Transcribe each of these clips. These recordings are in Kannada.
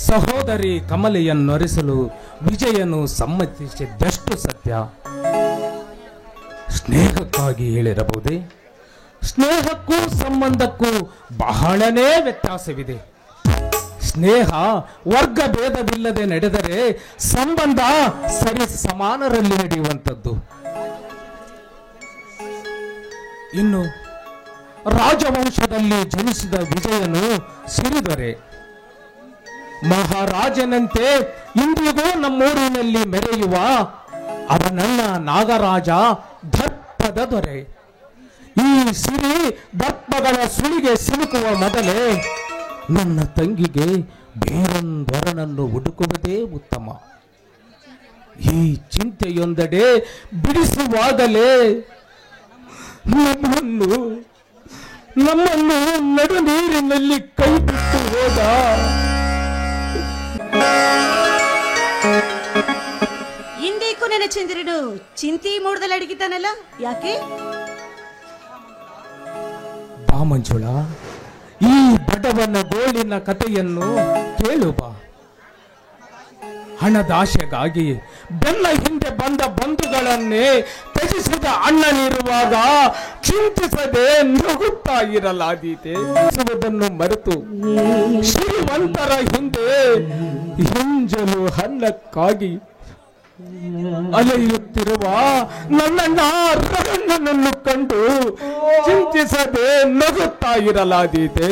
ಸಹೋದರಿ ಕಮಲೆಯನ್ನೊರೆಸಲು ವಿಜಯನು ಸಮ್ಮತಿಸಿದ್ದಷ್ಟು ಸತ್ಯ. ಸ್ನೇಹಕ್ಕಾಗಿ ಹೇಳಿರಬಹುದೇ? ಸ್ನೇಹಕ್ಕೂ ಸಂಬಂಧಕ್ಕೂ ಬಹಳನೇ ವ್ಯತ್ಯಾಸವಿದೆ. ಸ್ನೇಹ ವರ್ಗ ಭೇದವಿಲ್ಲದೆ ನಡೆದರೆ ಸಂಬಂಧ ಸರಿ ಸಮಾನರಲ್ಲಿ ನಡೆಯುವಂಥದ್ದು. ಇನ್ನು ರಾಜವಂಶದಲ್ಲಿ ಜನಿಸಿದ ವಿಜಯನು ಸಿರಿದೊರೆ. ಮಹಾರಾಜನಂತೆ ಇಂದಿಗೂ ನಮ್ಮೂರಿನಲ್ಲಿ ಮೆರೆಯುವ ಅವನನ್ನ ನಾಗರಾಜ ದರ್ಪದ ದೊರೆ. ಈ ಸಿರಿ ದರ್ಪಗಳ ಸುಳಿಗೆ ಸಿಲುಕುವ ಮೊದಲೇ ನನ್ನ ತಂಗಿಗೆ ಬೇರೊಂದೊರನನ್ನು ಹುಡುಕುವುದೇ ಉತ್ತಮ. ಈ ಚಿಂತೆಯೊಂದೆಡೆ ಬಿಡಿಸುವಾಗಲೇ ನಮ್ಮನ್ನು ನಡು ನೀರಿನಲ್ಲಿ ಕೈ ಬಿಟ್ಟು ಹೋದ. ಇಂದೇಕು ನನ್ನ ಚಂದ್ರನು ಚಿಂತೆ ಮೂಡದಲ್ಲಿ ಅಡಗಿದ್ದಾನಲ್ಲ, ಯಾಕೆ? ಬಾ ಮಂಜುಳ, ಈ ಬಡವನ ಗೋಳಿನ ಕಥೆಯನ್ನು ಕೇಳು ಬಾ. ಹಣದಾಶೆಗಾಗಿ ಬೆನ್ನ ಹಿಂದೆ ಬಂದ ಬಂಧುಗಳನ್ನೇ ತ್ಯಜಿಸಿದ ಅಣ್ಣನಿರುವಾಗ ಚಿಂತಿಸದೆ ನಗುತ್ತಾ ಇರಲಾದೀತೆ. ಮರೆತು ಶ್ರೀಮಂತರ ಹಿಂದೆ ಹಿಂಜಲು ಹಣ್ಣಕ್ಕಾಗಿ ಅಲೆಯುತ್ತಿರುವ ನನ್ನನ್ನು ಕಂಡು ಚಿಂತಿಸದೆ ನಗುತ್ತಾ ಇರಲಾದೀತೆ.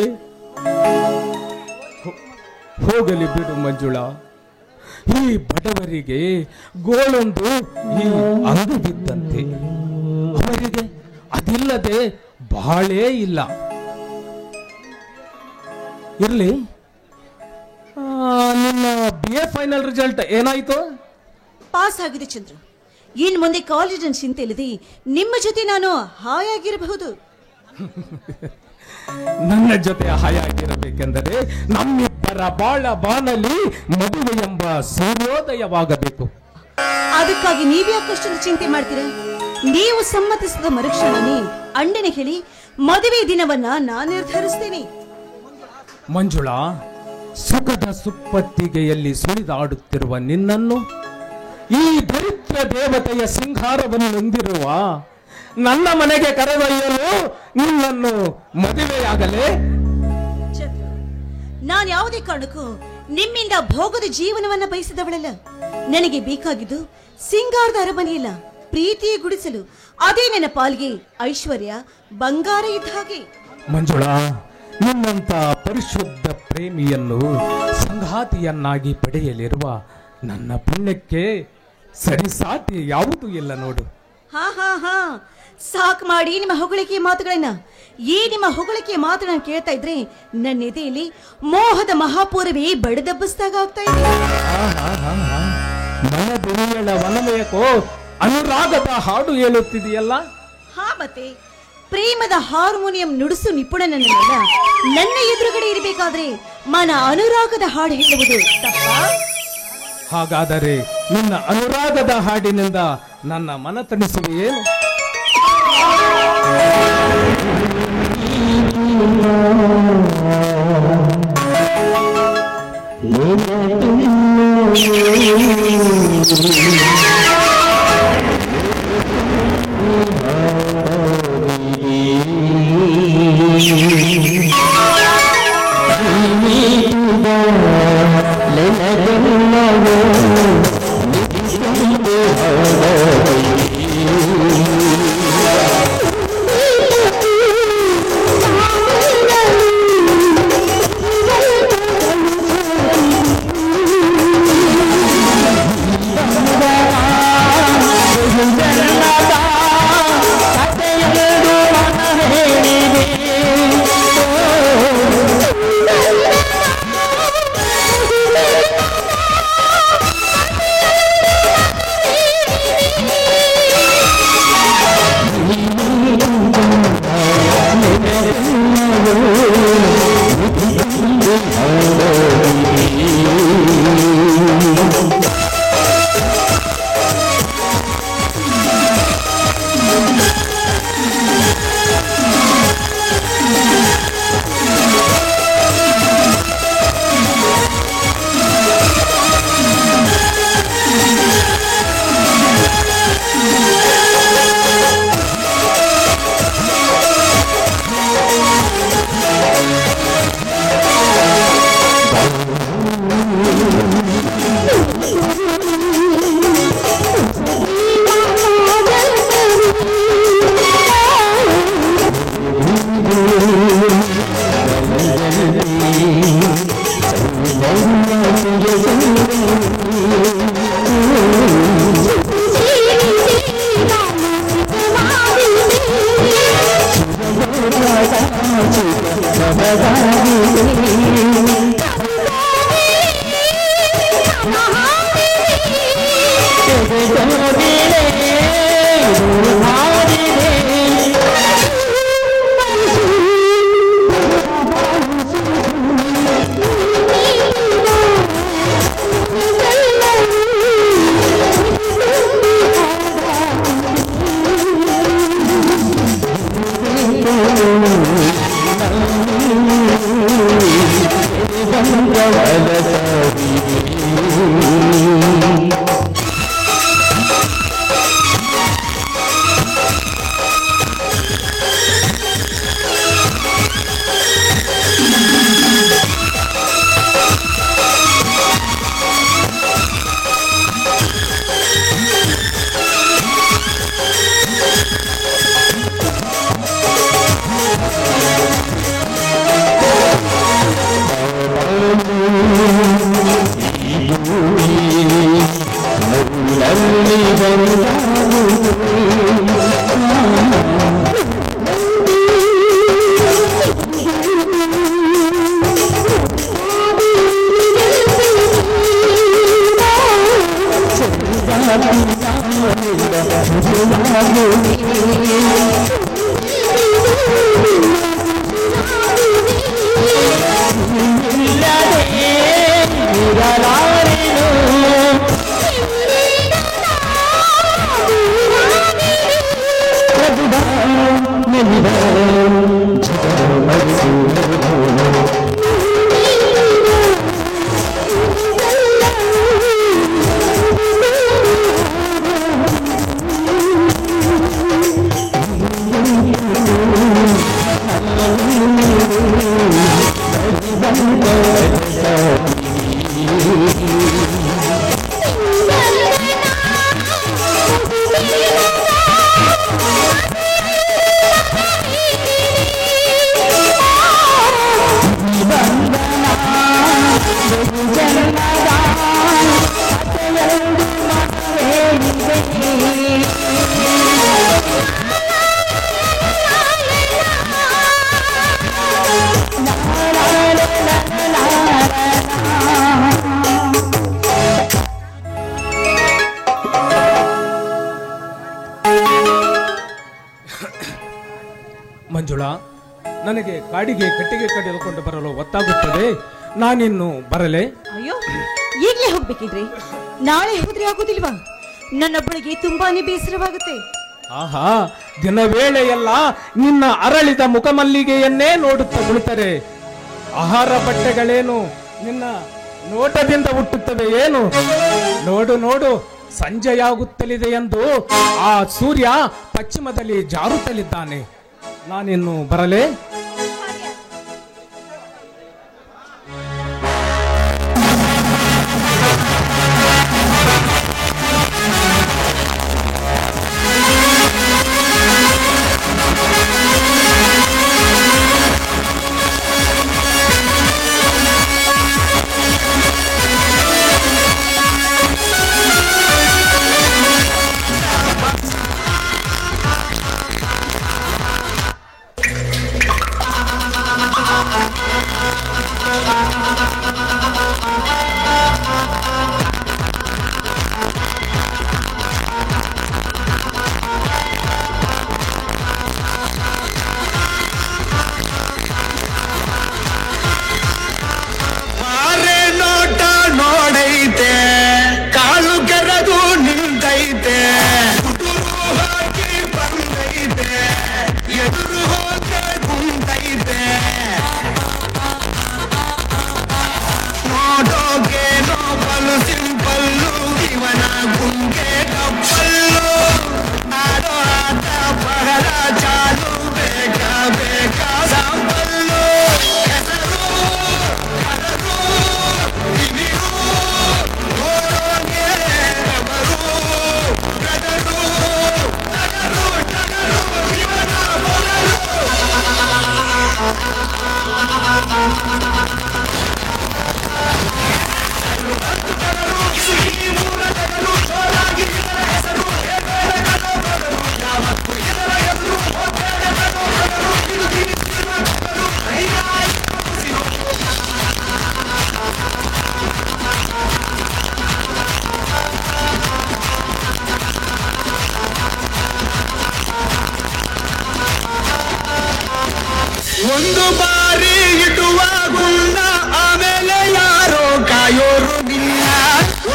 ಹೋಗಲಿ ಬಿಡು ಮಂಜುಳ, ಈ ಬಡವರಿಗೆ ಗೋಳೊಂದು ಈ ಅಂದು ಬಿದ್ದಂತೆ. ಅವರಿಗೆ ಅದಿಲ್ಲದೆ ಬಾಳೇ ಇಲ್ಲ. ಇರ್ಲಿ, ನಿನ್ನ BA ಫೈನಲ್ ರಿಸಲ್ಟ್ ಏನಾಯ್ತು? ಪಾಸ್ ಆಗಿದೆ ಚಂದ್ರು. ಇನ್ ಮುಂದೆ ಕಾಲೇಜಿನ ಚಿಂತೆ ಇಲ್ಲದೆ ನಿಮ್ಮ ಜೊತೆ ನಾನು ಹಾಯಾಗಿರಬಹುದು. ನನ್ನ ಜೊತೆ ಹಾಯಾಗಿರಬೇಕೆಂದರೆ ನಮ್ಮಿಬ್ಬರ ಬಾಳ ಬಾನಲಿ ಮದುವೆ ಎಂಬ ಸೂರ್ಯೋದಯವಾಗಬೇಕು. ಅದಕ್ಕಾಗಿ ನೀವ್ಯಾಕಷ್ಟೊಂದು ಚಿಂತೆ ಮಾಡ್ತೀರಾ? ನೀವು ಸಮ್ಮತಿಸಿದ ಮರುಕ್ಷಣನೇ ಅಣ್ಣನ ಹೇಳಿ ಮದುವೆ ದಿನವನ್ನ ನಾನು ನಿರ್ಧರಿಸ್ತೇನೆ. ಮಂಜುಳಾ, ಸುಖದ ಸುಪ್ಪತ್ತಿಗೆಯಲ್ಲಿ ಸುಳಿದಾಡುತ್ತಿರುವ ನಿನ್ನನ್ನು, ಈ ದರಿದ್ರ ದೇವತೆಯ ಸಿಂಗಾರವನ್ನು ಹೊಂದಿರುವ ನನ್ನ ಮನೆಗೆ ಕರೆದೊಯ್ಯಲು ನಿನ್ನನ್ನು ಮದುವೆಯಾಗಲೇ? ನಾನು ಯಾವುದೇ ಕಾರಣಕ್ಕೂ ನಿಮ್ಮಿಂದ ಭೋಗದ ಜೀವನವನ್ನ ಬಯಸಿದವಳಲ್ಲ. ನನಗೆ ಬೇಕಾಗಿದ್ದು ಸಿಂಗಾರದ ಅರಮನೆಯಿಲ್ಲ, ಪ್ರೀತಿಯ ಗುಡಿಸಲು. ಅದೇ ನನ್ನ ಪಾಲ್ಗೆ ಐಶ್ವರ್ಯ, ಬಂಗಾರ ಇದ್ದ ಹಾಗೆ. ಮಂಜುಳಾ, ನಿನ್ನಂತ ಪರಿಶುದ್ಧ ಪ್ರೇಮಿಯನ್ನು ಸಂಗಾತಿಯನ್ನಾಗಿ ಪಡೆಯಲಿರುವ ನನ್ನ ಪುಣ್ಯಕ್ಕೆ ಸರಿಸಾಟಿ ಯಾವುದೂ ಇಲ್ಲ ನೋಡು. ಹಾ ಹಾ ಹಾ ಸಾಕ್ ಮಾಡಿ ನಿಮ್ಮ ಹೊಗಳಿಕೆ ಮಾತುಗಳನ್ನ. ಈ ನಿಮ್ಮ ಹೊಗಳಿಕೆ ಮಾತುಗಳನ್ನ ಕೇಳ್ತಾ ಇದ್ರೆ ನನ್ನ ಎದೆಯಲ್ಲಿ ಮೋಹದ ಮಹಾಪೂರವೇ ಬಡದಬ್ಬಿಸಿದಾಗ ಆಗ್ತಾ ಇದೆ. ಮನದೆಳೆಯಳ ವನಮಯಕೋ ಅನುರಾಗದ ಹಾಡು ಹೇಳುತ್ತಿದೆಯಲ್ಲ. ಹಾ, ಮತ್ತೆ ಪ್ರೇಮದ ಹಾರ್ಮೋನಿಯಂ ನುಡಿಸು ನಿಪುಣನನ್ನೆಲ್ಲ ನನ್ನ ಎದುರುಗಡೆ ಇರಬೇಕಾದ್ರೆ ಮನ ಅನುರಾಗದ ಹಾಡು ಹೇಳುವುದು ತಪ್ಪ? ಹಾಗಾದರೆ ನಿನ್ನ ಅನುರಾಗದ ಹಾಡಿನಿಂದ ನನ್ನ ಮನ ತಣಿಸುವೆಯೇನು? ನನಗೆ ಕಾಡಿಗೆ ಕಟ್ಟಿಗೆ ಕಡಿದುಕೊಂಡು ಬರಲು ಒತ್ತಾಗುತ್ತದೆ. ನಾನಿನ್ನು ಬರಲೇ? ಅಯ್ಯೋ, ಈಗ್ಲೇ ಹೋಗ್ಬೇಕಿದ್ರಿ? ನಾಳೆ ಹೋದ್ರೆ ಆಗೋದಿಲ್ವಾ? ನನ್ನೊಬ್ಬಳಿಗೆ ತುಂಬಾನೇ ಬೇಸರವಾಗುತ್ತೆ. ಆಹಾ, ದಿನವೇಳೆಯಲ್ಲ ನಿನ್ನ ಅರಳಿದ ಮುಖಮಲ್ಲಿಗೆಯನ್ನೇ ನೋಡುತ್ತಾ ಕುಳಿತರೆ ಆಹಾರ ಬಟ್ಟೆಗಳೇನು ನಿನ್ನ ನೋಟದಿಂದ ಹುಟ್ಟುತ್ತವೆ ಏನು? ನೋಡು ನೋಡು, ಸಂಜೆಯಾಗುತ್ತಲಿದೆ ಎಂದು ಆ ಸೂರ್ಯ ಪಶ್ಚಿಮದಲ್ಲಿ ಜಾರುತ್ತಲಿದ್ದಾನೆ. ನಾನಿನ್ನು ಬರಲೇ? ಒಂದು ಬಾರಿ ಇಡುವ ಗುಣ ಆಮೇಲೆ ಯಾರೋ ಕಾಯೋರು ನಿನ್ನ.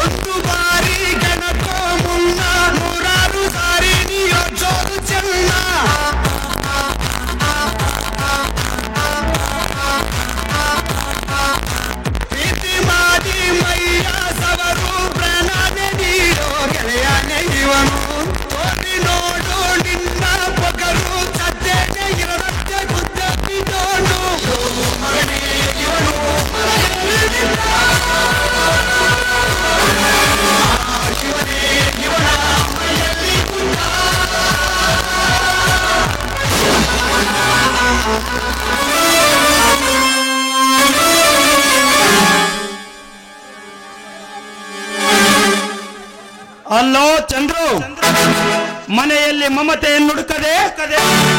ಒಂದು ಬಾರಿ ಗಣಕೋ ಮುನ್ನ ನೂರಾರು ಸಾರಿ ನಿಯೋಜೋದು ಚೆನ್ನ. ಪ್ರೀತಿ ಮಾಡಿ ಮೈಯ ಸವರು ಪ್ರಾಣನೆ ನೀಡೋ ಗೆಳೆಯನೇ ಇವನು. ಓದಿ ನೋಡು ನಿನ್ನ ಪೊಗರು ಸದ್ಯಕ್ಕೆ ಇರತ್ತೆ ಗುದ್ದತ್ತಿದೋನು ಮಗನೇ ಇವನು. ಶಿವನೇ ಇವನ ಮೈಯಲ್ಲಿ ಗುಂಡ. ಅಲ್ಲೋ ಚಂದ್ರು, ಮನೆಯಲ್ಲಿ ಮಮತೆಯನ್ನು ಹುಡುಕದೆ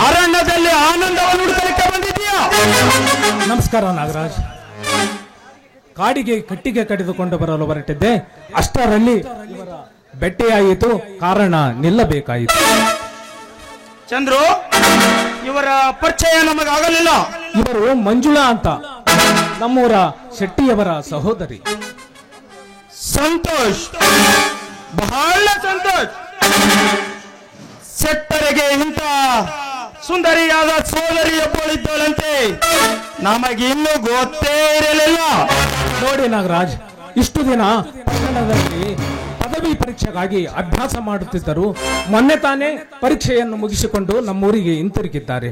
ಅರಣ್ಯದಲ್ಲಿ ಆನಂದವನ್ನು ಹುಡುಕಲಿಕ್ಕೆ ಬಂದಿದ್ದೀಯಾ? ನಮಸ್ಕಾರ ನಾಗರಾಜ್. ಕಾಡಿಗೆ ಕಟ್ಟಿಗೆ ಕಡಿದುಕೊಂಡು ಬರಲು ಹೊರಟಿದ್ದೆ. ಅಷ್ಟರಲ್ಲಿ ಇವರ ಭೇಟಿಯಾಯಿತು. ಕಾರಣ ನಿಲ್ಲಬೇಕಾಯಿತು. ಚಂದ್ರು, ಇವರ ಪರಿಚಯ ನಮಗಾಗಲಿಲ್ಲ. ಇವರು ಮಂಜುಳಾ ಅಂತ, ನಮ್ಮೂರ ಶೆಟ್ಟಿಯವರ ಸಹೋದರಿ. ಸಂತೋಷ್, ಬಹಳ ಸಂತೋಷ್. ಸೆಟ್ಟರಿಗೆ ಇಂಥ ಸುಂದರಿಯಾದ ಸೋದರಿಯೊಬ್ಬಳಿದ್ದಳಂತೆ ನಮಗೆ ಇನ್ನೂ ಗೊತ್ತೇ ಇರಲಿಲ್ಲ. ನೋಡಿ ನಾಗರಾಜ್, ಇಷ್ಟು ದಿನ ಪಟ್ಟಣದಲ್ಲಿ ಪದವಿ ಪರೀಕ್ಷೆಗಾಗಿ ಅಭ್ಯಾಸ ಮಾಡುತ್ತಿದ್ದರು. ಮೊನ್ನೆ ತಾನೇ ಪರೀಕ್ಷೆಯನ್ನು ಮುಗಿಸಿಕೊಂಡು ನಮ್ಮೂರಿಗೆ ಹಿಂತಿರುಗಿದ್ದಾರೆ.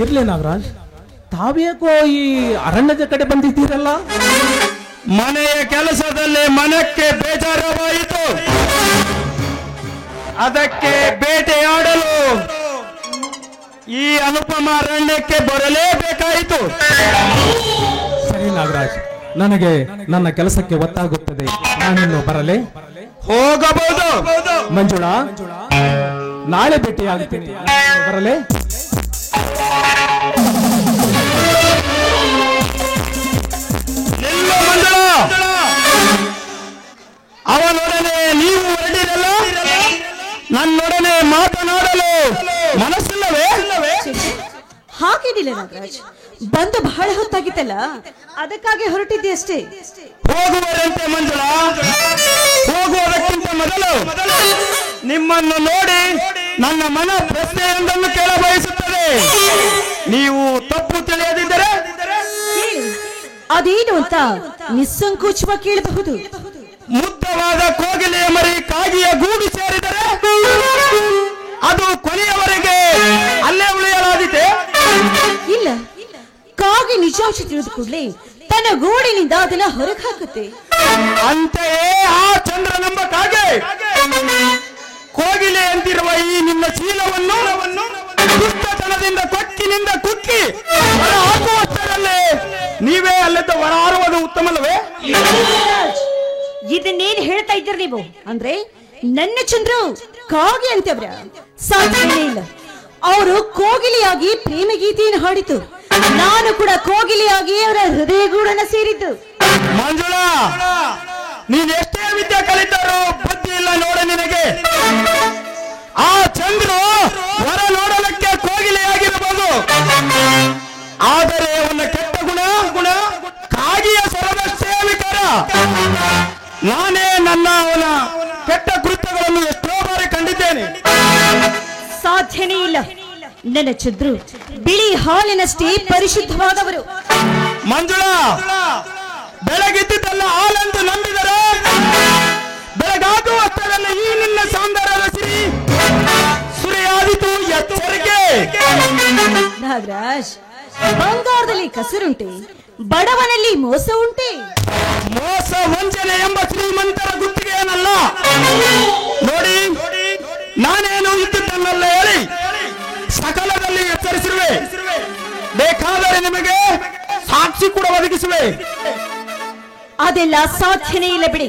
ಇರ್ಲಿ ನಾಗರಾಜ್, ತಾವೇಕೋ ಈ ಅರಣ್ಯದ ಕಡೆ ಬಂದಿದ್ದೀರಲ್ಲ? ಮನೆಯ ಕೆಲಸದಲ್ಲಿ ಮನಕ್ಕೆ ಬೇಜಾರವಾಯಿತು. ಅದಕ್ಕೆ ಬೇಟೆಯಾಡಲು ಈ ಅನುಪಮ ಅರಣ್ಯಕ್ಕೆ ಬರಲೇಬೇಕಾಯಿತು. ಸರಿ ನಾಗರಾಜ್, ನನಗೆ ನನ್ನ ಕೆಲಸಕ್ಕೆ ಒತ್ತಾಗುತ್ತದೆ. ನಾನಿನ್ನು ಬರಲೇ? ಹೋಗಬಹುದು. ಮಂಜುಳಾ, ನಾಳೆ ಭೇಟಿಯಾಗುತ್ತೀನಿ. ಬರಲೇ? ನಿಲ್ಲು ಮಂಜುಳಾ, ಅವನೊಡನೆ ನೀವು ಹೊರಟಿರಲ್ಲ, ನನ್ನೊಡನೆ ಮಾತನಾಡಲು ಮನಸ್ಸಿಲ್ಲವೇ? ಹಾಗೇನಿಲ್ಲ ನಾಗರಾಜ್, ಬಂದು ಬಹಳ ಹೊತ್ತಾಗಿತ್ತಲ್ಲ, ಅದಕ್ಕಾಗಿ ಹೊರಟಿದ್ದೆ ಅಷ್ಟೇ. ಹೋಗುವರಂತೆ ಮಂಜುಳಾ. ಹೋಗುವುದಕ್ಕಿಂತ ಮೊದಲು ನಿಮ್ಮನ್ನು ನೋಡಿ ನನ್ನ ಮನ ಪ್ರಶ್ನೆಯೊಂದನ್ನು ಕೇಳ ಬಯಸುತ್ತದೆ. ನೀವು ತಪ್ಪು ತಿಳಿಯದಿದ್ದರೆ ಹೇಳಿ, ಅದೇನು ಅಂತ ನಿಸ್ಸಂಕೋಚವಾಗಿ ಕೇಳಬಹುದು. ಮುದ್ದವಾದ ಕೋಗಿಲೆಯ ಮರಿ ಕಾಗಿಯ ಗೂಡು ಸೇರಿದರೆ ಅದು ಕೊನೆಯವರೆಗೆ ಅಲ್ಲೇ ಉಳಿಯಲಾದೀತೆ? ಇಲ್ಲ, ಕಾಗೆ ನಿಜಾಂಶ ತಿಳಿದ ಕೂಡಲೇ ತನ್ನ ಗೂಡಿನಿಂದ ಅದನ್ನ ಹೊರಗೆ ಹಾಕುತ್ತೆ. ಅಂತೆಯೇ ಆ ಚಂದ್ರನೆಂಬ ಕಾಗೆ ಕೋಗಿಲೆ ಅಂತಿರುವ ಈ ನಿಮ್ಮ ಚೀಲವನ್ನು ದುಷ್ಟತನದಿಂದ ಕೊಕ್ಕಿನಿಂದ ಕುಕ್ಕಿ ಹೊರ ಹಾಕುವಷ್ಟರಲ್ಲೇ ನೀವೇ ಅಲ್ಲಿದ್ದ ಹೊರ ಹಾರುವುದು ಉತ್ತಮಲ್ಲವೇ? ಇದನ್ನೇನ್ ಹೇಳ್ತಾ ಇದ್ದೀರಿ ನೀವು? ಅಂದ್ರೆ ನನ್ನ ಚಂದ್ರು ಕಾಗೆ ಅಂತವ್ರ? ಸಾಧ್ಯನೇ ಇಲ್ಲ. ಅವರು ಕೋಗಿಲೆಯಾಗಿ ಪ್ರೇಮ ಗೀತೆಯನ್ನು ಹಾಡಿತು, ನಾನು ಕೂಡ ಕೋಗಿಲೆಯಾಗಿ ಅವರ ಹೃದಯಗೂಡನ್ನ ಸೇರಿದ್ದು. ಮಂಜುಳಾ, ನೀನ್ ಎಷ್ಟೇ ವಿದ್ಯೆ ಕಲಿತರೂ ಬುದ್ಧಿ ಇಲ್ಲ ನೋಡ ನಿನಗೆ. ಆ ಚಂದ್ರು ಹೊರ ನೋಡಲಿಕ್ಕೆ ಕೋಗಿಲೆಯಾಗಿರಬಹುದು, ಆದರೆ ಅವನ ಕೆಟ್ಟ ಗುಣ ಕಾಗಿಯ ಸ್ವರದಷ್ಟೇ ವಿಕಾರ. ನಾನೇ ಅವನ ಕೆಟ್ಟ ಕೃತ್ಯಗಳನ್ನು ಎಷ್ಟೋ ಬಾರಿ ಕಂಡಿದ್ದೇನೆ. ಸಾಧ್ಯನೇ ಇಲ್ಲ. ನನ್ನ ಚಂದ್ರು ಬಿಳಿ ಹಾಲಿನಷ್ಟೇ ಪರಿಶುದ್ಧವಾದವರು. ಮಂಜುಳಾ, ಬೆಳಗಿದ್ದಿದ್ದಲ್ಲ ಹಾಲೆಂದು ನಂಬಿದರೆ ಬೆಳಗಾಗುವಷ್ಟರಲ್ಲಿ ಈ ನಿನ್ನ ಸೌಂದರ್ಯದ ಸುರಿಯಾದಿತು. ಎಚ್ಚರಿಕೆ ನಾಗರಾಜ್, ಬಂಗಾರದಲ್ಲಿ ಕಸರುಂಟೆ, ಬಡವನಲ್ಲಿ ಮೋಸ ಉಂಟೆ. ಮೋಸ ವಂಚನೆ ಎಂಬ ಶ್ರೀಮಂತರ ಗುತ್ತಿಗೆಯನ್ನಲ್ಲ. ನೋಡಿ, ನಾನೇನು ಇದ್ದುದನ್ನೆಲ್ಲ ಹೇಳಿ ಸಕಲದಲ್ಲಿ ಎಚ್ಚರಿಸಿರುವೆ. ಬೇಕಾದರೆ ನಿಮಗೆ ಸಾಕ್ಷಿ ಕೂಡ ಒದಗಿಸುವೆ. ಅದೆಲ್ಲ ಸಾಧ್ಯನೇ ಇಲ್ಲ ಬಿಡಿ.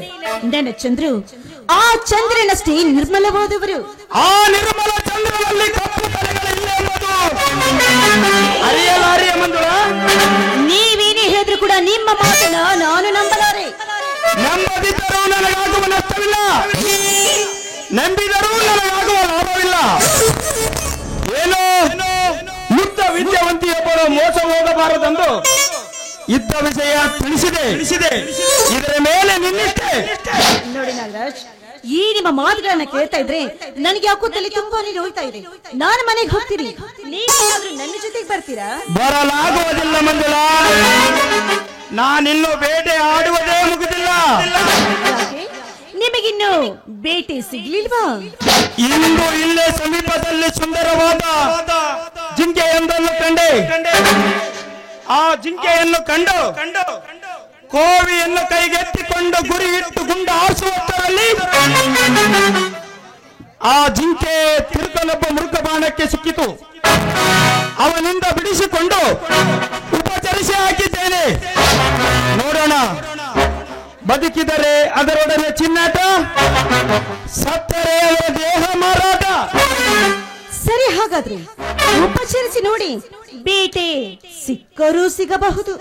ನನ್ನ ಚಂದ್ರು ಆ ಚಂದ್ರನಷ್ಟೇ ನಿರ್ಮಲವಾದವರು. ಆ ನಿರ್ಮಲ ಚಂದ್ರನಲ್ಲಿ ಕಪ್ಪು ತಲೆಗಳಿಲ್ಲ ಎಂಬುದು ಅರಿಯಲಾರಿಯ ಮಂಜುಳ. ನೀವೇನೇ ಹೇಳಿದ್ರು ಕೂಡ ನಿಮ್ಮ ಮಾತನ್ನ ನಾನು ನಂಬಲಾರೆ. ನಂಬದಿದ್ದರೂ ನನಗಾಗುವ ನಷ್ಟವಿಲ್ಲ, ನಂಬಿದರೂ ನನಗಾಗುವ ಲಾಭವಿಲ್ಲ. ಏನೋ ಮುಗ್ಧ ವಿದ್ಯಾವಂತಿಯೊಬ್ಬರು ಮೋಸ ಹೋಗಬಾರದೆಂದು ಇದ್ದ ವಿಷಯ ತಿಳಿಸಿದೆ. ಇದರ ಮೇಲೆ ನಿನ್ನಿಷ್ಟೇ. ನೋಡಿ ನಾಗರಾಜ್, ಈ ನಿಮ್ಮ ಮಾತುಗಳನ್ನ ಕೇಳ್ತಾ ಇದ್ರೆ ನನಗೆ ಯಾಕೋ ತಲೆ ತುಂಬಾನೇ ನೋಯ್ತಾ ಇದೆ. ನಾನು ಮನೆಗೆ ಹೋಗ್ತೀನಿ, ನೀವೇನಾದ್ರೂ ನನ್ನ ಜೊತೆಗೆ ಬರ್ತೀರಾ? ಬರಲಾಗುವುದಿಲ್ಲ ಮಂಜುಳಾ, ನಾನಿನ್ನು ಬೇಟೆ ಆಡುವುದೇ ಮುಗಿದಿಲ್ಲ. ಯಾಕೆ? ನಿಮಗಿನ್ನು ಬೇಟೆ ಸಿಗ್ಲಿಲ್ವಾ? ಇಂದು ಇಲ್ಲೇ ಸಮೀಪದಲ್ಲಿ ಸುಂದರವಾದ ಜಿಂಕೆಯೊಂದನ್ನು ಕಂಡೆ. ಆ ಜಿಂಕೆಯನ್ನು ಕಂಡು ಕೋವಿಯನ್ನು ಕೈಗೆತ್ತಿಕೊಂಡು ಗುರಿ ಇಟ್ಟು ಗುಂಡು ಹಾರಿಸುವಷ್ಟರಲ್ಲಿ ಆ ಜಿಂಕೆ ತಿರುಕಲೊಬ್ಬ ಮೃಗ ಬಾಣಕ್ಕೆ ಸಿಕ್ಕಿತು. ಅವನಿಂದ ಬಿಡಿಸಿಕೊಂಡು ಉಪಚರಿಸಿ ಹಾಕಿದ್ದೇನೆ. ನೋಡೋಣ, ಬದುಕಿದರೆ ಅದರೊಡನೆ ಚಿನ್ನಾಟ, ಸತ್ತರೆ ಅವರ ದೇಹ ಮಾರಾಟ. ಸರಿ, ಹಾಗಾದ್ರೆ ಉಪಚರಿಸಿ ನೋಡಿ, ಬೇಟೆ ಸಿಕ್ಕರೂ ಸಿಗಬಹುದು.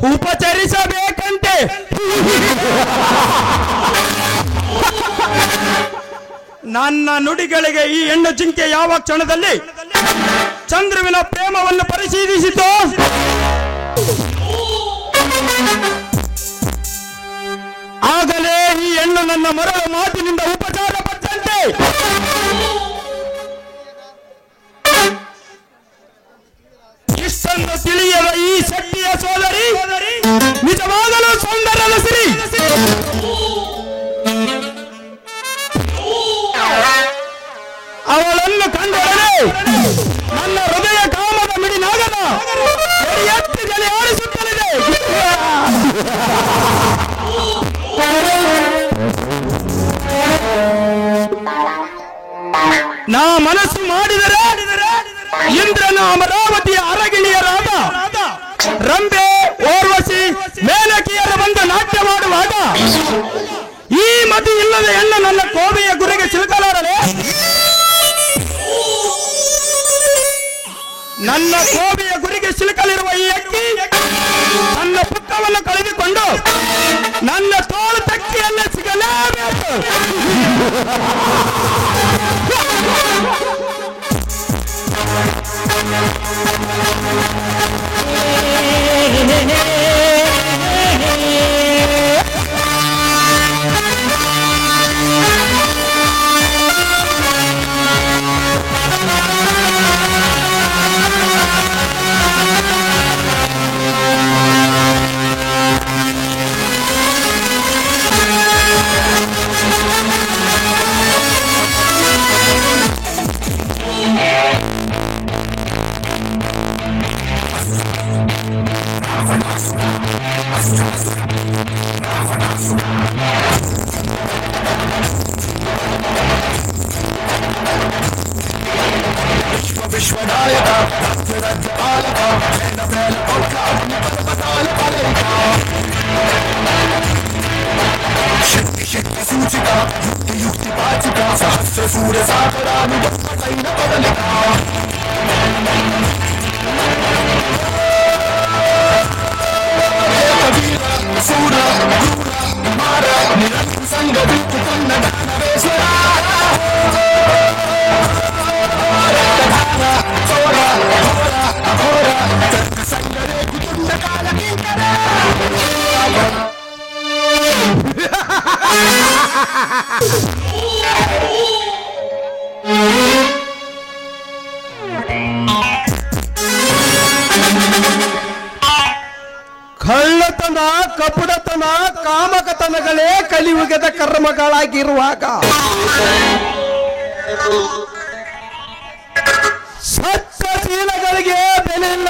ಉಪಚರಿಸಬೇಕಂತೆ. ನನ್ನ ನುಡಿಗಳಿಗೆ ಈ ಹೆಣ್ಣು ಜಿಂಕೆ ಯಾವ ಕ್ಷಣದಲ್ಲಿ ಚಂದ್ರುವಿನ ಪ್ರೇಮವನ್ನು ಪರಿಶೀಲಿಸಿತು, ಆಗಲೇ ಈ ಹೆಣ್ಣು ನನ್ನ ಮರಳ ಮಾತಿನಿಂದ ಉಪಚಾರ ಪಟ್ಟಂತೆ. ಇಷ್ಟೊಂದು ತಿಳಿಯದ ಈ ಶಕ್ತಿಯ ಸೋದರಿ ನಿಜವಾಗಲೂ ಸೌಂದರ್ಯದ ಸಿರಿ. ಅವಳನ್ನು ಕಂಡೊಡನೆ ನನ್ನ ಹೃದಯ ಕಾಮದ ಮಿಡಿನಾಗದ ಎತ್ತಿ ಜಲೆ ಆಡಿಸುತ್ತಲಿದೆ. ನಾ ಮನಸ್ಸು ಮಾಡಿದರೆ ಇಂದ್ರನ ಅಮರಾವತಿಯ ಅರಗಿಣಿಯರಾದ ರಂಬೆ, ಓರ್ವಶಿ, ಮೇನಕಿಯರ ಬಂದು ನಾಟ್ಯ ಮಾಡುವಾಗ ಈ ಮತಿ ಇಲ್ಲದ ಹೆಣ್ಣು ನನ್ನ ಕೋಬೆಯ ಗುರಿಗೆ ಸಿಲುಕಲಾರದೆ. ನನ್ನ ಕೋಬೆಯ ಗುರಿಗೆ ಸಿಲುಕಲಿರುವ ಈ ಅಕ್ಕಿ ನನ್ನ ಪುಕ್ಕವನ್ನು ಕಳೆದುಕೊಂಡು ನನ್ನ ತೋಳು ತಕ್ಕಿಯಲ್ಲೇ ಸಿಗಲೇಬೇಕು. ಪುಡತನ ಕಾಮಕತನಗಳೇ ಕಲಿಯುಗದ ಕರ್ಮಗಳಾಗಿರುವಾಗ ಸತ್ಯಶೀಲಗಳಿಗೆ ಬೆಲೆ ಇಲ್ಲ.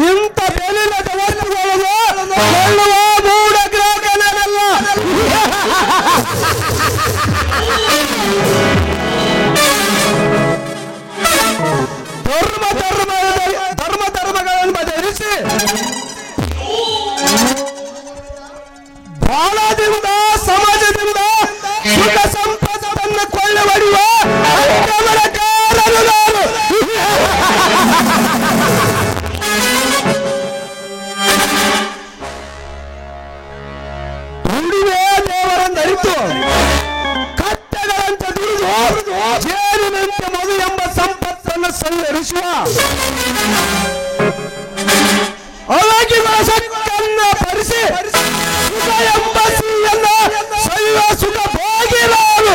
ಇಂಥ ಬೆಲೆಯಿಲ್ಲದ ವಸ್ತುಗಳನ್ನು ಕೊಳ್ಳುವ ಮೂಢ ಗ್ರಾಹಕನಲ್ಲ. ಧರ್ಮಗಳನ್ನು ಬದಲಿಸಿ ಬಾಳದಿಂದ ಸಮಾಜದಿಂದ ಸುಖ ಸಂಪತ್ತನ್ನು ಕೊಳ್ಳಬಡಿಯುವ ಆಕ್ರಮಣಕಾರನು ನಾನು. ದುಡಿಮೆ ದೇವರನ್ನರಿತು ಕಟ್ಟೆಗಳಂತೆ ದುಡಿದು ಜೇನಿನಂತೆ ಮಧು ಎಂಬ ಸಂಪತ್ತನ್ನು ಸಂಹರಿಸುವ ಅಳಗಿನ ಸಕ್ಕನ್ನ ಪರಿಸಿ ಸುಖ ಎಂಬ ಸಿಹಿಯನ್ನ ಸವಿವ ಸುಖ ಭೋಗಿ ನಾನು.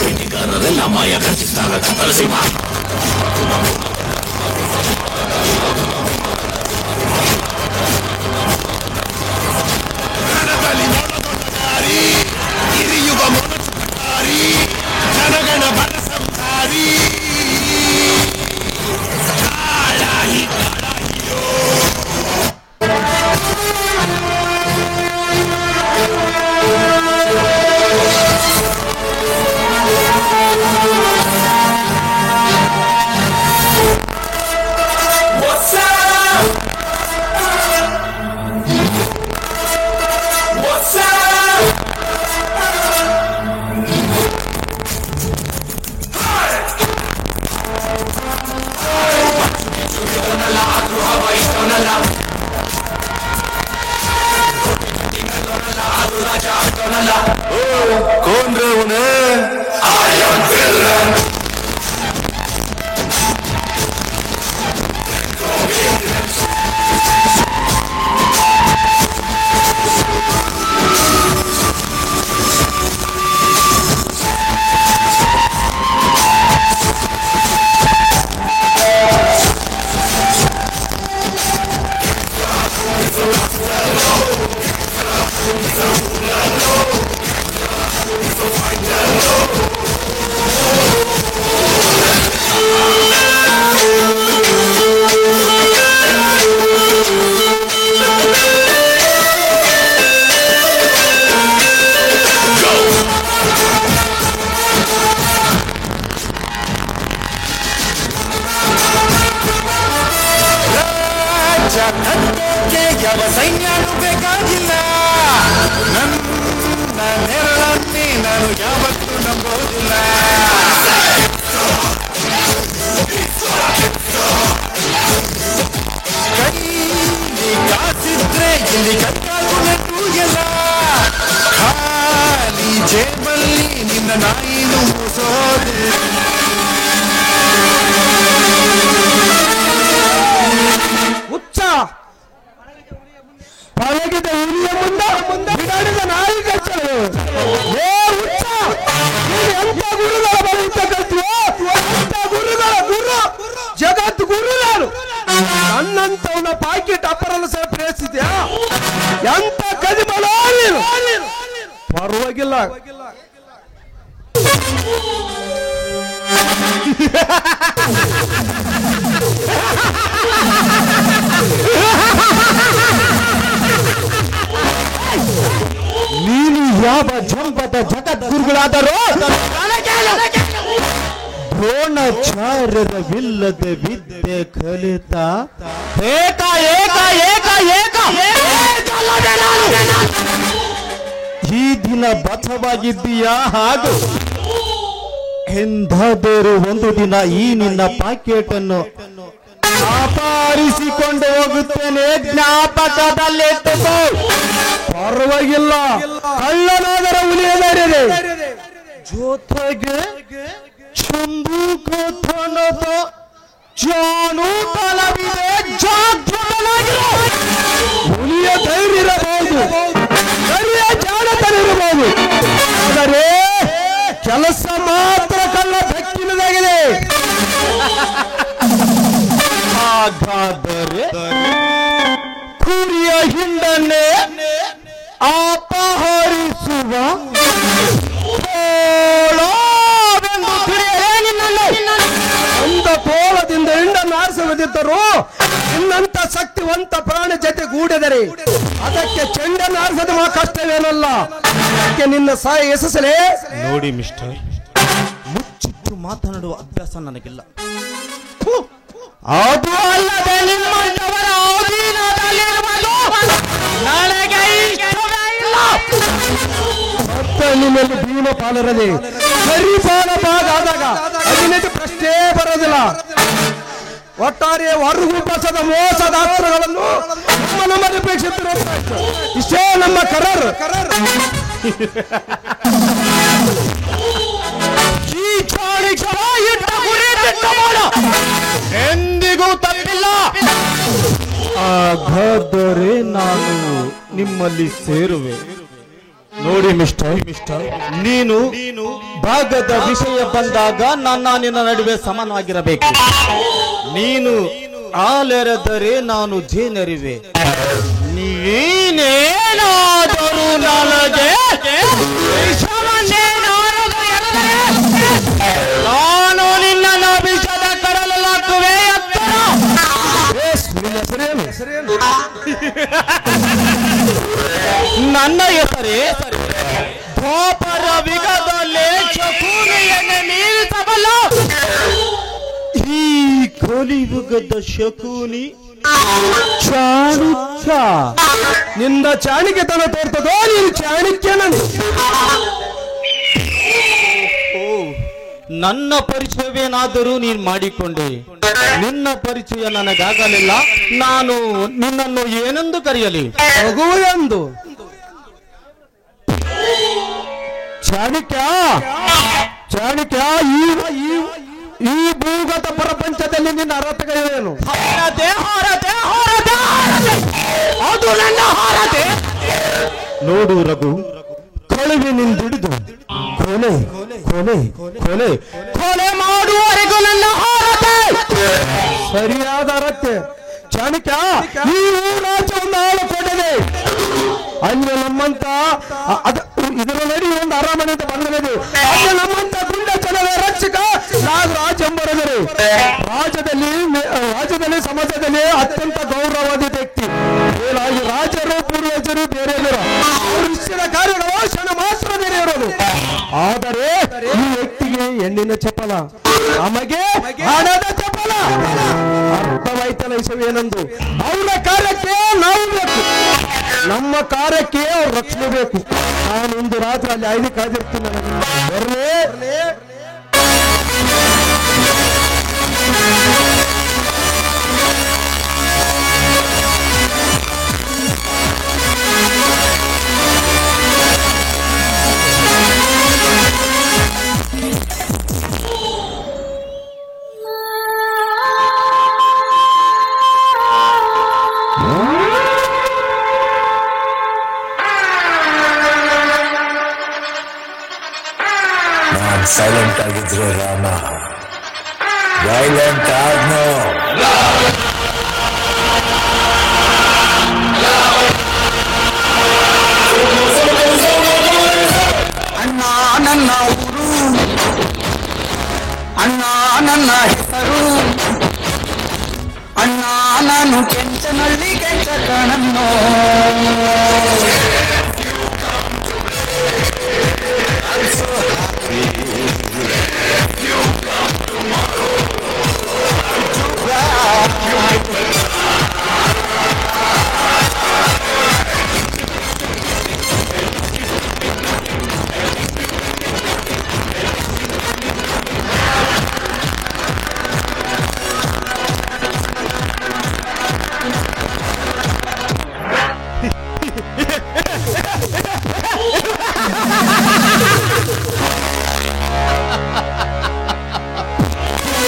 ಬೇಟೆಗಾರರೆಲ್ಲ ಮಾಯ ಖರ್ಚಿಸಿದಾಗ ಕತ್ತರಿಸಿ ಹಿರಿಯುಗ ಮೊನಚುಕಾರಿ ಜನಗಣ ಬಲ ಸಂಸಾರಿ ಸೋದೆ ಹುಚ್ಚ ಪಳಗಿದ ಹುಲಿಯ ಮುಂದ ಬಿಡಾಡಿದ ನಾಯಿ ಕಚ್ಚಲು. ಏ ಹುಚ್ಚ, ನೀನು ಎಂತ ಗುರುಗಳ ಬಳಿತ ಕಲ್ತಿಯೋ? ಎಂತ ಗುರುಗಳ ಗುರು, ಜಗತ್ ಗುರು ನಾನು. ನನ್ನಂತವನ ಪಾಕೆಟ್ ಅಪರಲ್ಲ ಸಹ ಪ್ರೇರಿಸಿದ್ಯಾ? ಎಂತ ಕದಿಮಲ ನೀನು. ಪರವಾಗಿಲ್ಲ, ನೀನು ಯಾವ ಜಂಬದ ಜಗದ್ಗುರುಗಳಾದರೂ ದ್ರೋಣಾಚಾರ್ಯರವಿಲ್ಲದೆ ವಿದ್ಯೆ ಕಲಿತ ಏಕ ಏಕ ಏಕ ಏಕ ಈ ದಿನ ಬಥವಾಗಿದ್ದೀಯಾ? ಹಾಗೂ ಎಂದಾದರೂ ಒಂದು ದಿನ ಈ ನಿನ್ನ ಪಾಕೆಟ್ ಅನ್ನು ಅಪಹರಿಸಿಕೊಂಡು ಹೋಗುತ್ತೇನೆ, ಜ್ಞಾಪಕದಲ್ಲಿಟ್ಟುಕೋ. ಪರವಾಗಿಲ್ಲ, ಕಳ್ಳನಾದರ ಉಳಿಯಲಾರಿದೆ. ಜೊತೆಗೆ ಚಂಬೂಕತನದ ಜಾಣುತನವಿದೆ. ಜಾಗೃತನಾಗಿರು. ಹುಲಿಯ ಧೈರ್ಯ ಇರಬಹುದು, ಸರಿಯ ಜಾಣತನ ಇರಬಹುದು, ಆದರೆ ಕೆಲಸ ಮಾತ್ರ ಕಳ್ಳ ಬೆಕ್ಕಿನದಾಗಿದೆ. ಹಾಗಾದರೆ ಕುರಿಯ ಹಿಂಡನ್ನೇ ಅಪಹರಿಸುವ ಒಂದು ತೋಳದಿಂದ ಹಿಂಡನ್ನು ಆರಿಸುವುದಿದ್ದರು ಇನ್ನಂತ ಶಕ್ತಿವಂತ ಪ್ರಾಣಿ ಜೊತೆ ಗೂಡಿದರೆ ಅದಕ್ಕೆ ಚೆಂಡನ್ನು ಆರಿಸೋದು ಕಷ್ಟವೇನಲ್ಲ. ಅದಕ್ಕೆ ನಿನ್ನ ಸಹಾಯ ಯಶಸ್ಸಲೇ. ನೋಡಿ ಮಿಸ್ಟರ್, ಮುಚ್ಚಿಟ್ಟು ಮಾತನಾಡುವ ಅಭ್ಯಾಸ ನನಗಿಲ್ಲ. ಅದು ಅಲ್ಲದೆ ನಿಮ್ಮಂತವರ ಅಧೀನದಲ್ಲಿರುವುದು ನನಗೆ ಇಷ್ಟವೇ ಇಲ್ಲ. ನಿನ್ನಲ್ಲಿ ಭೀಮ ಪಾಲರದೆ ಸರಿಪಾಲ ಭಾಗ ಆದಾಗ ಅದಿನಕ್ಕೆ ಪ್ರಶ್ನೆ ಬರೋದಿಲ್ಲ. ಒಟ್ಟಾರೆ ಹೊರಗು ಬಸದ ಮೋಸದ ಅಸ್ತ್ರಗಳನ್ನು ನಮ್ಮಲ್ಲಿ ಅಪೇಕ್ಷಿಸಿರುವುದು ಇಷ್ಟೇ ನಮ್ಮ ಕರರ್. ಎಂದಿಗೂ ತಪ್ಪಿಲ್ಲ. ಹಾಗಾದರೆ ನಾನು ನಿಮ್ಮಲ್ಲಿ ಸೇರುವೆ. ನೋಡಿ ಮಿಸ್ಟರ್, ನೀನು ಭಾಗದ ವಿಷಯ ಬಂದಾಗ ನನ್ನ ನಿನ್ನ ನಡುವೆ ಸಮಾನವಾಗಿರಬೇಕು. ನೀನು ಹಾಲೆರೆದರೆ ನಾನು ಜೇನೆರಿವೆ. ನೀನೇನಾದರೂ ನನಗೆ ನಾನು ನಿನ್ನ ವಿಷದ ಕಡಲಾಕುವೆ. ನನ್ನ ಹೆಸರೇ ದ್ವಾಪರ ವಿಗದಲ್ಲಿ ಶಕುನಿಯನ್ನು ಮೀರಿಸಬಲ್ಲ ಈ ಕಲಿಯುಗದ ಶಕುನಿ ಚಾಣಕ್ಯ. ನಿಂದ ಚಾಣಕ್ಯತನ ತೋರ್ತದೋ? ನೀನು ಚಾಣಕ್ಯನನು. ನನ್ನ ಪರಿಚಯವೇನಾದರೂ ನೀನು ಮಾಡಿಕೊಂಡೆ. ನಿನ್ನ ಪರಿಚಯ ನನಗಾಗಲಿಲ್ಲ. ನಾನು ನಿನ್ನನ್ನು ಏನೆಂದು ಕರೆಯಲಿ? ರಘುವೆಂದು. ಚಾಣಕ್ಯ, ಚಾಣಕ್ಯ, ಈ ಭೂಗತ ಪ್ರಪಂಚದಲ್ಲಿ ನಿನ್ನ ಅರ್ಹತೆಗಳೇನು? ಅದು ನನ್ನ ಹಾರತೆ. ನೋಡು ರಘು, ಕಳುವಿನಿಂದಿಡಿದು ಕೊಲೆ ಕೊಲೆ ಕೊಲೆ ಕೊಲೆ ಮಾಡುವವರೆಗೂ ನನ್ನ ಹಾರತೆ. ಸರಿಯಾದ ಅರ್ಹತೆ. ಚಾಣಕ್ಯ, ಈ ರಾಜ್ಯವನ್ನು ಆಳುಕೊಂಡಿದೆ. ಅಲ್ಲಿ ನಮ್ಮಂತ ಇದರ ನಡಿ ಒಂದು ಅರಮನೆ ಅಂತ ಬಂದಿದೆ. ಅಲ್ಲಿ ನಮ್ಮಂತ ಗುಂಡ ಜನರ ರಕ್ಷಕ ನಾಗರಾಜ್ ಎಂಬರದರು. ರಾಜ್ಯದಲ್ಲಿ ಸಮಾಜದಲ್ಲಿ ಅತ್ಯಂತ ಗೌರವವಾದ ವ್ಯಕ್ತಿ. ಮೇಲಾಗಿ ರಾಜರು ಪೂರ್ವಜರು ಬೇರೆಯವರು ಅವರು ಇಷ್ಟಿನ ಕಾರ್ಯಗಳು ಕ್ಷಣ ಮಾತ್ರ ಬೇರೆ ಇರೋದು. ಆದರೆ ಈ ವ್ಯಕ್ತಿಗೆ ಹೆಣ್ಣಿನ ಚಪಲ, ನಮಗೆ ಹಣದ ಚಪಲ. ಅರ್ಥವಾಯ್ತಲ್ಲ ವಿಷಯವೇನೆಂದು? ಅವರ ಕಾರ್ಯಕ್ಕೆ ನಾವು ಬೇಕು, ನಮ್ಮ ಕಾರ್ಯಕ್ಕೆ ಅವ್ರು ರಕ್ಷಣೆ ಬೇಕು. ನಾನು ಒಂದು ರಾತ್ರಿ ಅಲ್ಲಿ 5 ಕಾದಿರ್ತೀನಿ. ಬರಲೇ ನಾನ್ ಸೈಲೆಂಟ್ ಆಗಿದ್ರೆ ರಾಮ ವೈಲೆಂಟ್ ಆದ್ನೋ. ಅಣ್ಣ ನನ್ನ ಊರು, ಅಣ್ಣ ನನ್ನ ಹೆಸರು, ಅಣ್ಣ ನಾನು ಕೆಂಚನಹಳ್ಳಿ ಕೆಂಚ ಕಣನ್ನೋ.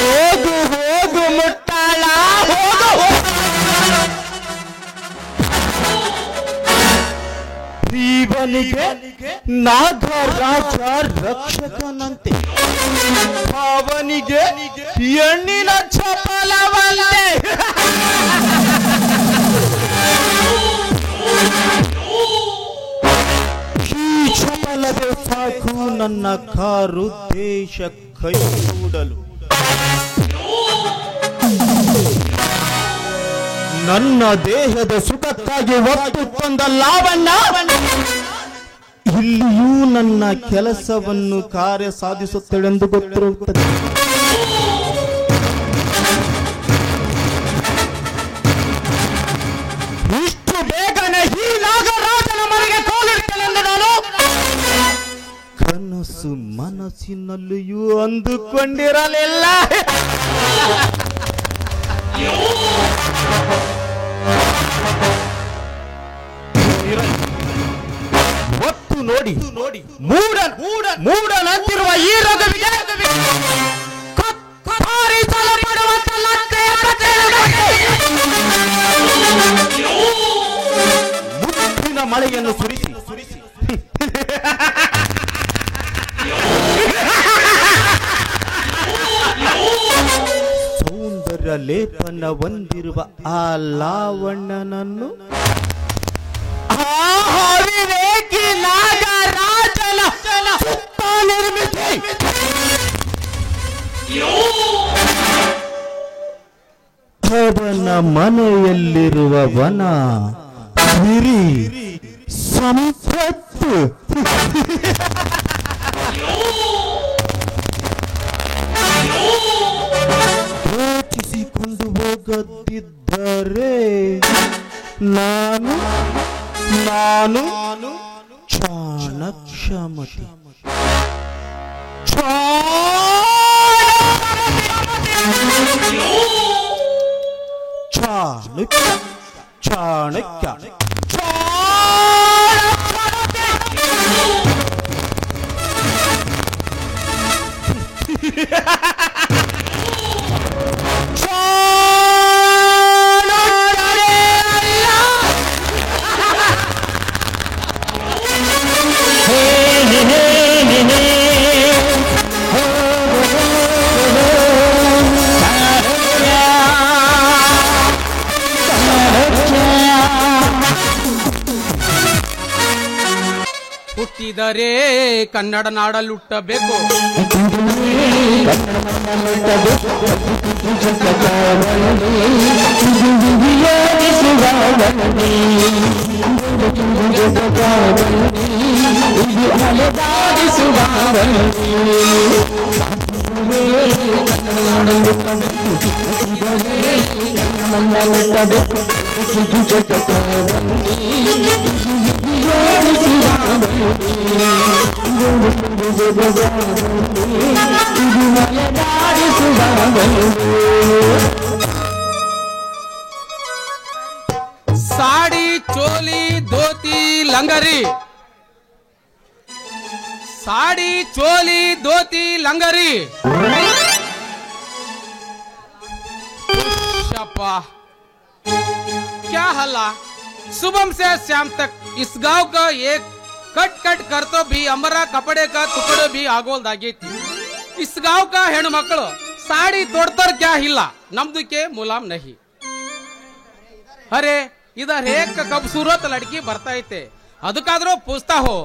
ಹೋಗು ಹೋಗು ಮುಟ್ಟಾಳ ಹೋಗು. ಇವನಿಗೆ ನಾಗರಾಜ ರಕ್ಷಕನಂತೆ, ಅವನಿಗೆ ಹೆಣ್ಣಿನ ಚಪಲವಂತೆ. ಈ ಚಪಲವೇ ಸಾಕು ನನ್ನ ಕಾರು ದೇಶ ಕೈ ಕೂಡಲು. ನನ್ನ ದೇಹದ ಸುಖಕ್ಕಾಗಿ ಒಪ್ಪುಕೊಂಡ ಲಾವಣ್ಣ ಇಲ್ಲಿಯೂ ನನ್ನ ಕೆಲಸವನ್ನು ಕಾರ್ಯ ಸಾಧಿಸುತ್ತಳೆಂದು ಗೊತ್ತಿರುತ್ತದೆ. ಇಷ್ಟು ಬೇಗನೆ ಈ ನಾಗರಾಜನ ಮನೆಗೆ ಕೋಲಿಡ್ತೇನೆಂದು ನಾನು ಕನಸು ಮನಸ್ಸಿನಲ್ಲಿಯೂ ಅಂದುಕೊಂಡಿರಲಿಲ್ಲ. ಒತ್ತು ನೋಡಿ ಮೂಡನಂತಿರುವ ಈ ರಘುವಿಗೆ ಮುತ್ತಿನ ಮಳೆಯನ್ನು ಸುರಿಸಿ ಸೌಂದರ್ಯ ಲೇಪನ ಹೊಂದಿರುವ ಆ ಲಾವಣ್ಣನನ್ನು ವಿವೇಕಿ ನಾಗರಾಜನ ಸುತ್ತ ನಿರ್ಮಿಸಿ ಅವನ ಮನೆಯಲ್ಲಿರುವ ವನ ಸಿರಿ ಸಂಪತ್ತು ಯೋಚಿಸಿಕೊಂಡು ಹೋಗದಿದ್ದರೆ ನಾನು ಚಾಣಕ್ಷಮತಿ ಚಾಣಕ್ಯ ಹುಟ್ಟಿದರೆ ಕನ್ನಡ ನಾಡಲ್ಲಿ ಹುಟ್ಟಬೇಕು. साड़ी चोली धोती लंगरी, साड़ी चोली धोती लंगरी, शापा क्या हल्ला। सुबह से शाम तक इस गांव का एक कट कट करतो भी हमारा कपड़े का टुकड़े भी आಗೋಲ್ದಾಗೈತಿ इस गांव का ಹೆಣ್ಣು ಮಕ್ಕಳು साड़ी तोड़तर क्या हिला नम्दु के मुलाम नहीं अरे इधर एक खूबसूरत लड़की ಬರ್ತಾ ಐತೆ ಅದಕ್ಕಾದ್ರೂ पूछता हो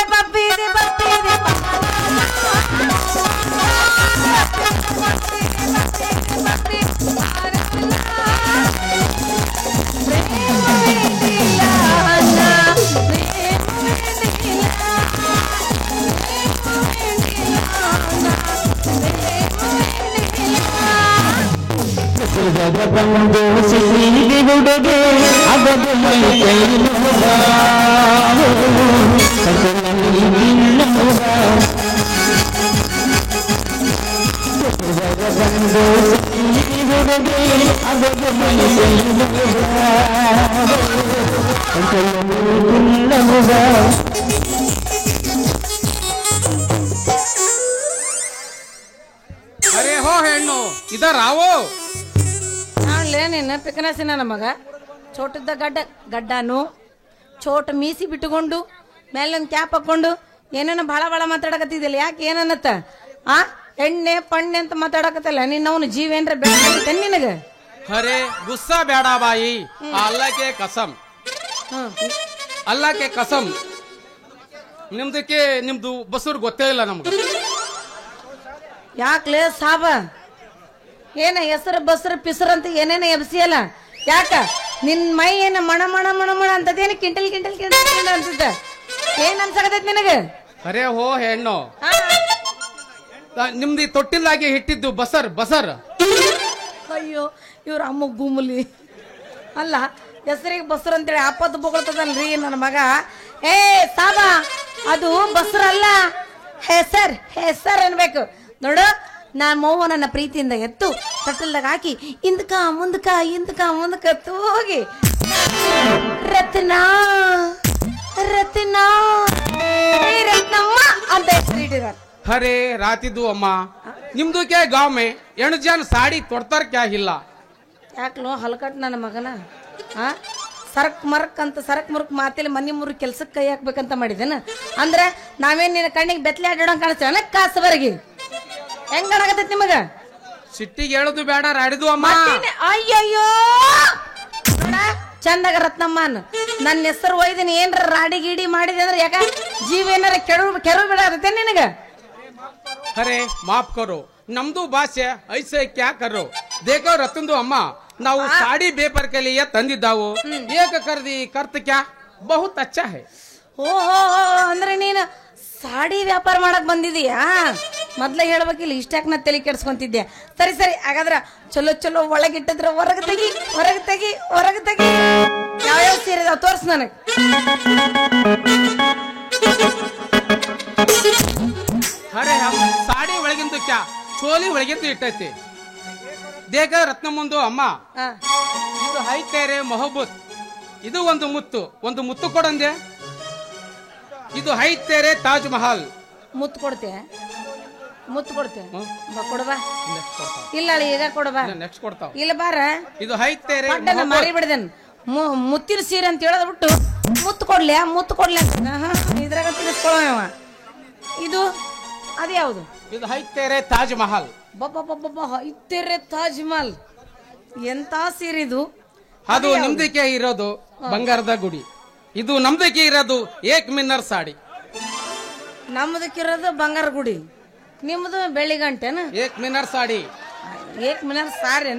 पप्पी दे अरे हो ಹೆಣ್ಣು इधर आओ ನಿನ್ನ ಪಿಕನಸಿ ನನ್ನ ಮಗ ಚೋಟದ ಗಡ್ಡನು ಚೋಟ ಮೀಸಿ ಬಿಟ್ಟುಕೊಂಡು ಮೇಲೊಂದು ಕ್ಯಾಪ್ ಹಾಕೊಂಡು ಏನೇನೋ ಬಹಳ ಬಹಳ ಮಾತಾಡಕತ್ತಿದ್ದಿಲ್ಲ ಯಾಕೆ ಏನನ್ನತ್ತ ಆ ಎಣ್ಣೆ ಪಣ್ಣೆ ಅಂತ ಮಾತಾಡಕತ್ತಲ್ಲ ನಿನ್ನವನು ಜೀವ ಏನ್ರ ಬೇಡ ನಿನಗ अरे गुस्सा बेड़ा भाई अल्लाह के कसम अल्लाह के कसम ನಿಮ್ದು ಬಸೂರ್ ಗೊತ್ತೇ ಇಲ್ಲ ನಮ್ಗೆ ಯಾಕ್ಲೇ ಸಾಬ ಏನ ಹೆಸರು ಬಸರು ಪಿಸರು ಅಂತ ಏನೇನ ಎಬ್ಸಿಯಲ್ಲ ಯಾಕ ನಿನ್ ಮೈ ಏನ ಮಣ ಮಣ ಮಣ ಮಣ ಅಂತದೇನು ಕಿಂಟಲ್ ಕಿಂಟಲ್ ಕಿಂಟಲ್ ಕಿಂಟಲ್ ಅನ್ಸುತ್ತ ಏನ್ ಅನ್ಸಕತೈತಿ ನಿನಗ ಅರೆ ಹೋ ಹೆಣ್ಣು ನಿಮ್ದು ತೊಟ್ಟಿಲ್ಲಾಗಿ ಹಿಟ್ಟಿದ್ದು ಬಸರ್ ಬಸರ್ ಅಯ್ಯೋ ಇವ್ರ ಅಮ್ಮ ಗುಮ್ಮಲಿ ಅಲ್ಲ ಹೆಸರಿಗೆ ಬಸರು ಅಂತೇಳಿ ಆಪತ್ತು ಬೊಗಳ್ತದಲ್ರಿ ನನ್ನ ಮಗ ಏ ಸಾಬ ಅದು ಬಸರಲ್ಲ ಹೆಸರ್ ಅನ್ಬೇಕು ನೋಡು ನಾನ್ ಮೌವ ನನ್ನ ಪ್ರೀತಿಯಿಂದ ಎತ್ತು ತಟ್ಟಲ್ದಾಗ ಹಾಕಿ ಇಂದಕ ಮುಂದಕ ತೂಗಿ ರತ್ನ ರತ್ನಮ್ಮ ಅಂತ ಹೆಸರಿಟ್ಟಿದ್ದಾರೆ अरे रातिದ್ದು ಅಮ್ಮ ನಿಮ್ದು ಕೆ ಗಾಂವ್ ಮೇ ಹೆಣ್ಣು ಜನ ಸಾಡಿ ತೊಡ್ತಾರ ಕ್ಯಾ ಇಲ್ಲ ಯಾಕಲೋ ಹಲ್ಕಟ್ ನನ್ನ ಮಗನ ಆ ಸರಕ್ ಮರಕ್ ಮಾತಿಲಿ ಮನಿ ಮುರು ಕೆಲ್ಸಕ್ಕೆ ಕೈ ಹಾಕ್ಬೇಕಂತ ಮಾಡಿದೇನ ಅಂದ್ರೆ ನಾವೇನ್ ನಿನ್ನ ಕಣ್ಣಿಗೆ ಬೆತ್ಲೆ ಅಡ್ಡೋಂಗ್ ಕಾಣಿಸ್ತೇವೆ ಕಾಸವರೆಗೆ ಹೆಂಗ್ ಕಾಣಕತ್ತೈತಿ ನಿಮಗ ಸಿಟ್ಟಿಗೆ ಹೇಳುದು ಬೇಡ ರಾಡಿದು ಅಮ್ಮ ಅಯ್ಯಯ್ಯೋ ಚಂದಾಗ ರತ್ನಮ್ಮನ್ ನನ್ನ ಹೆಸರು ಒಯ್ದಿನಿ ಏನ್ರ ರಾಡಿ ಗೀಡಿ ಮಾಡಿದೆ ಅಂದ್ರೆ ಯಾಕ ಜೀವ ಏನಾರ ಕೆರು ಬಿಡಾದತೆ ನಿನಗ अरे माफ करो नम्दू भाषे ऐसे क्या करो देखो रतंदु अम्मा ನಾವು ಸಾಡಿ ಬೇಪರ್ के लिए ತಂದಿದ್ದಾವು ಏಕ ಕರ್ದಿ ಕರ್ತ ಕ್ಯಾ ಬಹುತ್ ಅಚ್ಚಾ ಹೈ ಓಹೋ ಅಂದ್ರೆ ನೀನು ಸಾಡಿ ವ್ಯಾಪಾರ ಮಾಡಕ್ ಬಂದಿದೀಯಾ ಮೊದ್ಲೇ ಹೇಳ್ಬೇಕಿಲ್ಲ ಇಷ್ಟಾಕ್ ನಾ ತಲೆ ಕೆಡ್ಸ್ಕೊಂತಿದ್ದೆ ಸರಿ ಹಾಗಾದ್ರ ಚಲೋ ಒಳಗಿಟ್ಟಿದ್ರ ಹೊರಗೆ ತೆಗಿ ಯಾವ್ಯಾವ ಸೀರೆ ಇದಾವ ತೋರ್ಸ್ ನನಗ್ ಅರೆ ಸಾಡಿ ಒಳಗಿಂದು ಕ್ಯಾ ಚೋಲಿ ಒಳಗಿಂದು ಇಟ್ಟೈತಿ ದೇಗ ರತ್ನ ಮುಂದು ಅಮ್ಮ ಇದು ಹೈ ತೇರೆ ಮೊಹಬ್ಬತ್ ಇದು ಒಂದು ಮುತ್ತು ಕೊಡಂದೆ ಇದು ಹೈ ತೇರೆ ತಾಜ್ ಮಹಲ್ ಮುತ್ತು ಕೊಡ್ತೆ ಕೊಡಬಾ ಇಲ್ಲ ಈಗ ಕೊಡಬಾ ನೆಕ್ಸ್ಟ್ ಕೊಡ್ತಾವ ಇಲ್ಲ ಬಾರ ಇದು ಹೈ ತೇರೆ ಮಾರಿ ಬಿಡ್ದೇನ್ ಮುತ್ತಿನ ಸೀರೆ ಅಂತ ಹೇಳದ್ ಬಿಟ್ಟು ಮುತ್ತು ಕೊಡ್ಲಿ ಇದ್ರಾಗ ತಿಳಿಸ್ಕೊಳ್ಳವ ಇದು ಅದು ಯಾವುದು ಇದು ಹೈ ತೇರೆ ತಾಜ್ ಮಹಲ್ ಇತ್ತೇರೆ ತಾಜ್ ಮಹಲ್ ಎಂತ ಸೀರೆ ಇದು ಅದು ನಮ್ದಕ್ಕೆ ಇರೋದು ಬಂಗಾರದ ಗುಡಿ ಇದು ನಮ್ದಕ್ಕೆ ಇರೋದು ಏಕ್ ಮಿನ್ನರ್ ಸಾಡಿ ನಮ್ದಕ್ಕಿರೋದು ಬಂಗಾರ ಗುಡಿ ನಿಮ್ದು ಬೆಳ್ಳಿ ಗಂಟೆನ ಏಕ್ ಮಿನ್ನರ್ ಸಾಡಿ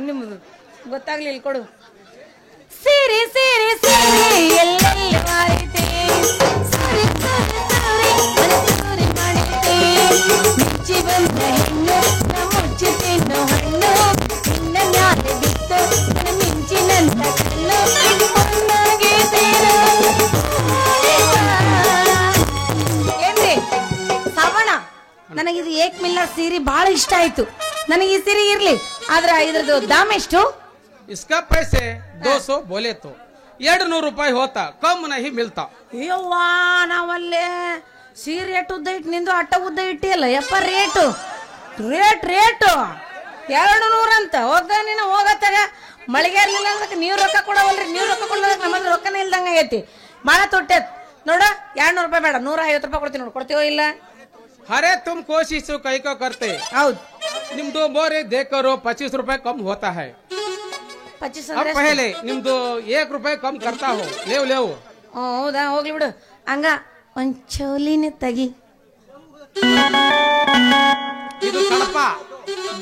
ನಿಮ್ದು ಗೊತ್ತಾಗ್ಲಿಲ್ಲ ಕೊಡು ಸೀರೆ ಎಲ್ಲೆಲ್ಲಿ ಮಾರಿತೆ ಮುಚ್ಚಿ ಬಂದ ಹೆಣ್ಣು ಮುಚ್ಚಿ ತಿನ್ನು ಹಣ್ಣು ನಿನ್ನ ಮ್ಯಾಲೆ ಬಿತ್ತು ಮಿಂಚಿನಂತ ಏನ್ರಿ ಸಾವಣ, ನನಗಿದು ಏಕ್ ಮಿಲ್ಲರ್ ಸೀರೆ ಬಹಳ ಇಷ್ಟ ಆಯ್ತು. ನನಗೆ ಈ ಸೀರೆ ಇರ್ಲಿ, ಆದ್ರೆ ಇದ್ರದ್ದು ದಾಮ್ ಎಷ್ಟು? इसका पैसे 200 बोले तो 200 ರೂಪಾಯಿ ಹೋತಾ ಕಮ್ ನಹಿ ಮಿಲ್ತಾ. ಅಯ್ಯವ್ವಾ, ನಾವಲ್ಲೇ ಸೀರೆ ಎಟ್ಟು ಉದ್ದ ಇಟ್ಟು ನಿಂದು ಅಟ್ಟ ಉದ್ದ ಇಟ್ಟಿಯಲ್ಲ ಯಪ್ಪ. ರೇಟು 200 ಅಂತ. ಹೋಗ ನೀನು ಹೋಗತ್ತಾಗ ಮಳಿಗೆ ಇರ್ಲಿಲ್ಲ ಅಂದ್ರೆ ನೀವು ರೊಕ್ಕ ಕೊಡವಲ್ರಿ. ನೀವು ರೊಕ್ಕ ಕೊಡೋದಕ್ಕೆ ನಮ್ಮಲ್ಲಿ ರೊಕ್ಕನೇ ಇಲ್ದಂಗ ಆಗೈತಿ. ಭಾಳ ತೊಟ್ಟೆತ್ ನೋಡ. 200 ರೂಪಾಯಿ ಬೇಡ, 150 ರೂಪಾಯಿ ಕೊಡ್ತೀನಿ ನೋಡಿ. ಕೊಡ್ತೀವೋ ಇಲ್ಲ? अरे तुम कोशिश कई को करते. ಹೌದು. निम्दो बोरे देख करो 25 ರೂಪಾಯಿ कम होता है. 25 अब ಅಂದ್ರೆ पहले निम्दो 1 ರೂಪಾಯಿ कम करता हो. लेव लेव. ಹೌದಾ, ಹೋಗ್ಲಿ ಬಿಡು. ಹಂಗ ಒಂದ್ ಚೋಲಿನ ತಗಿ. ಇದು ಕಡಪ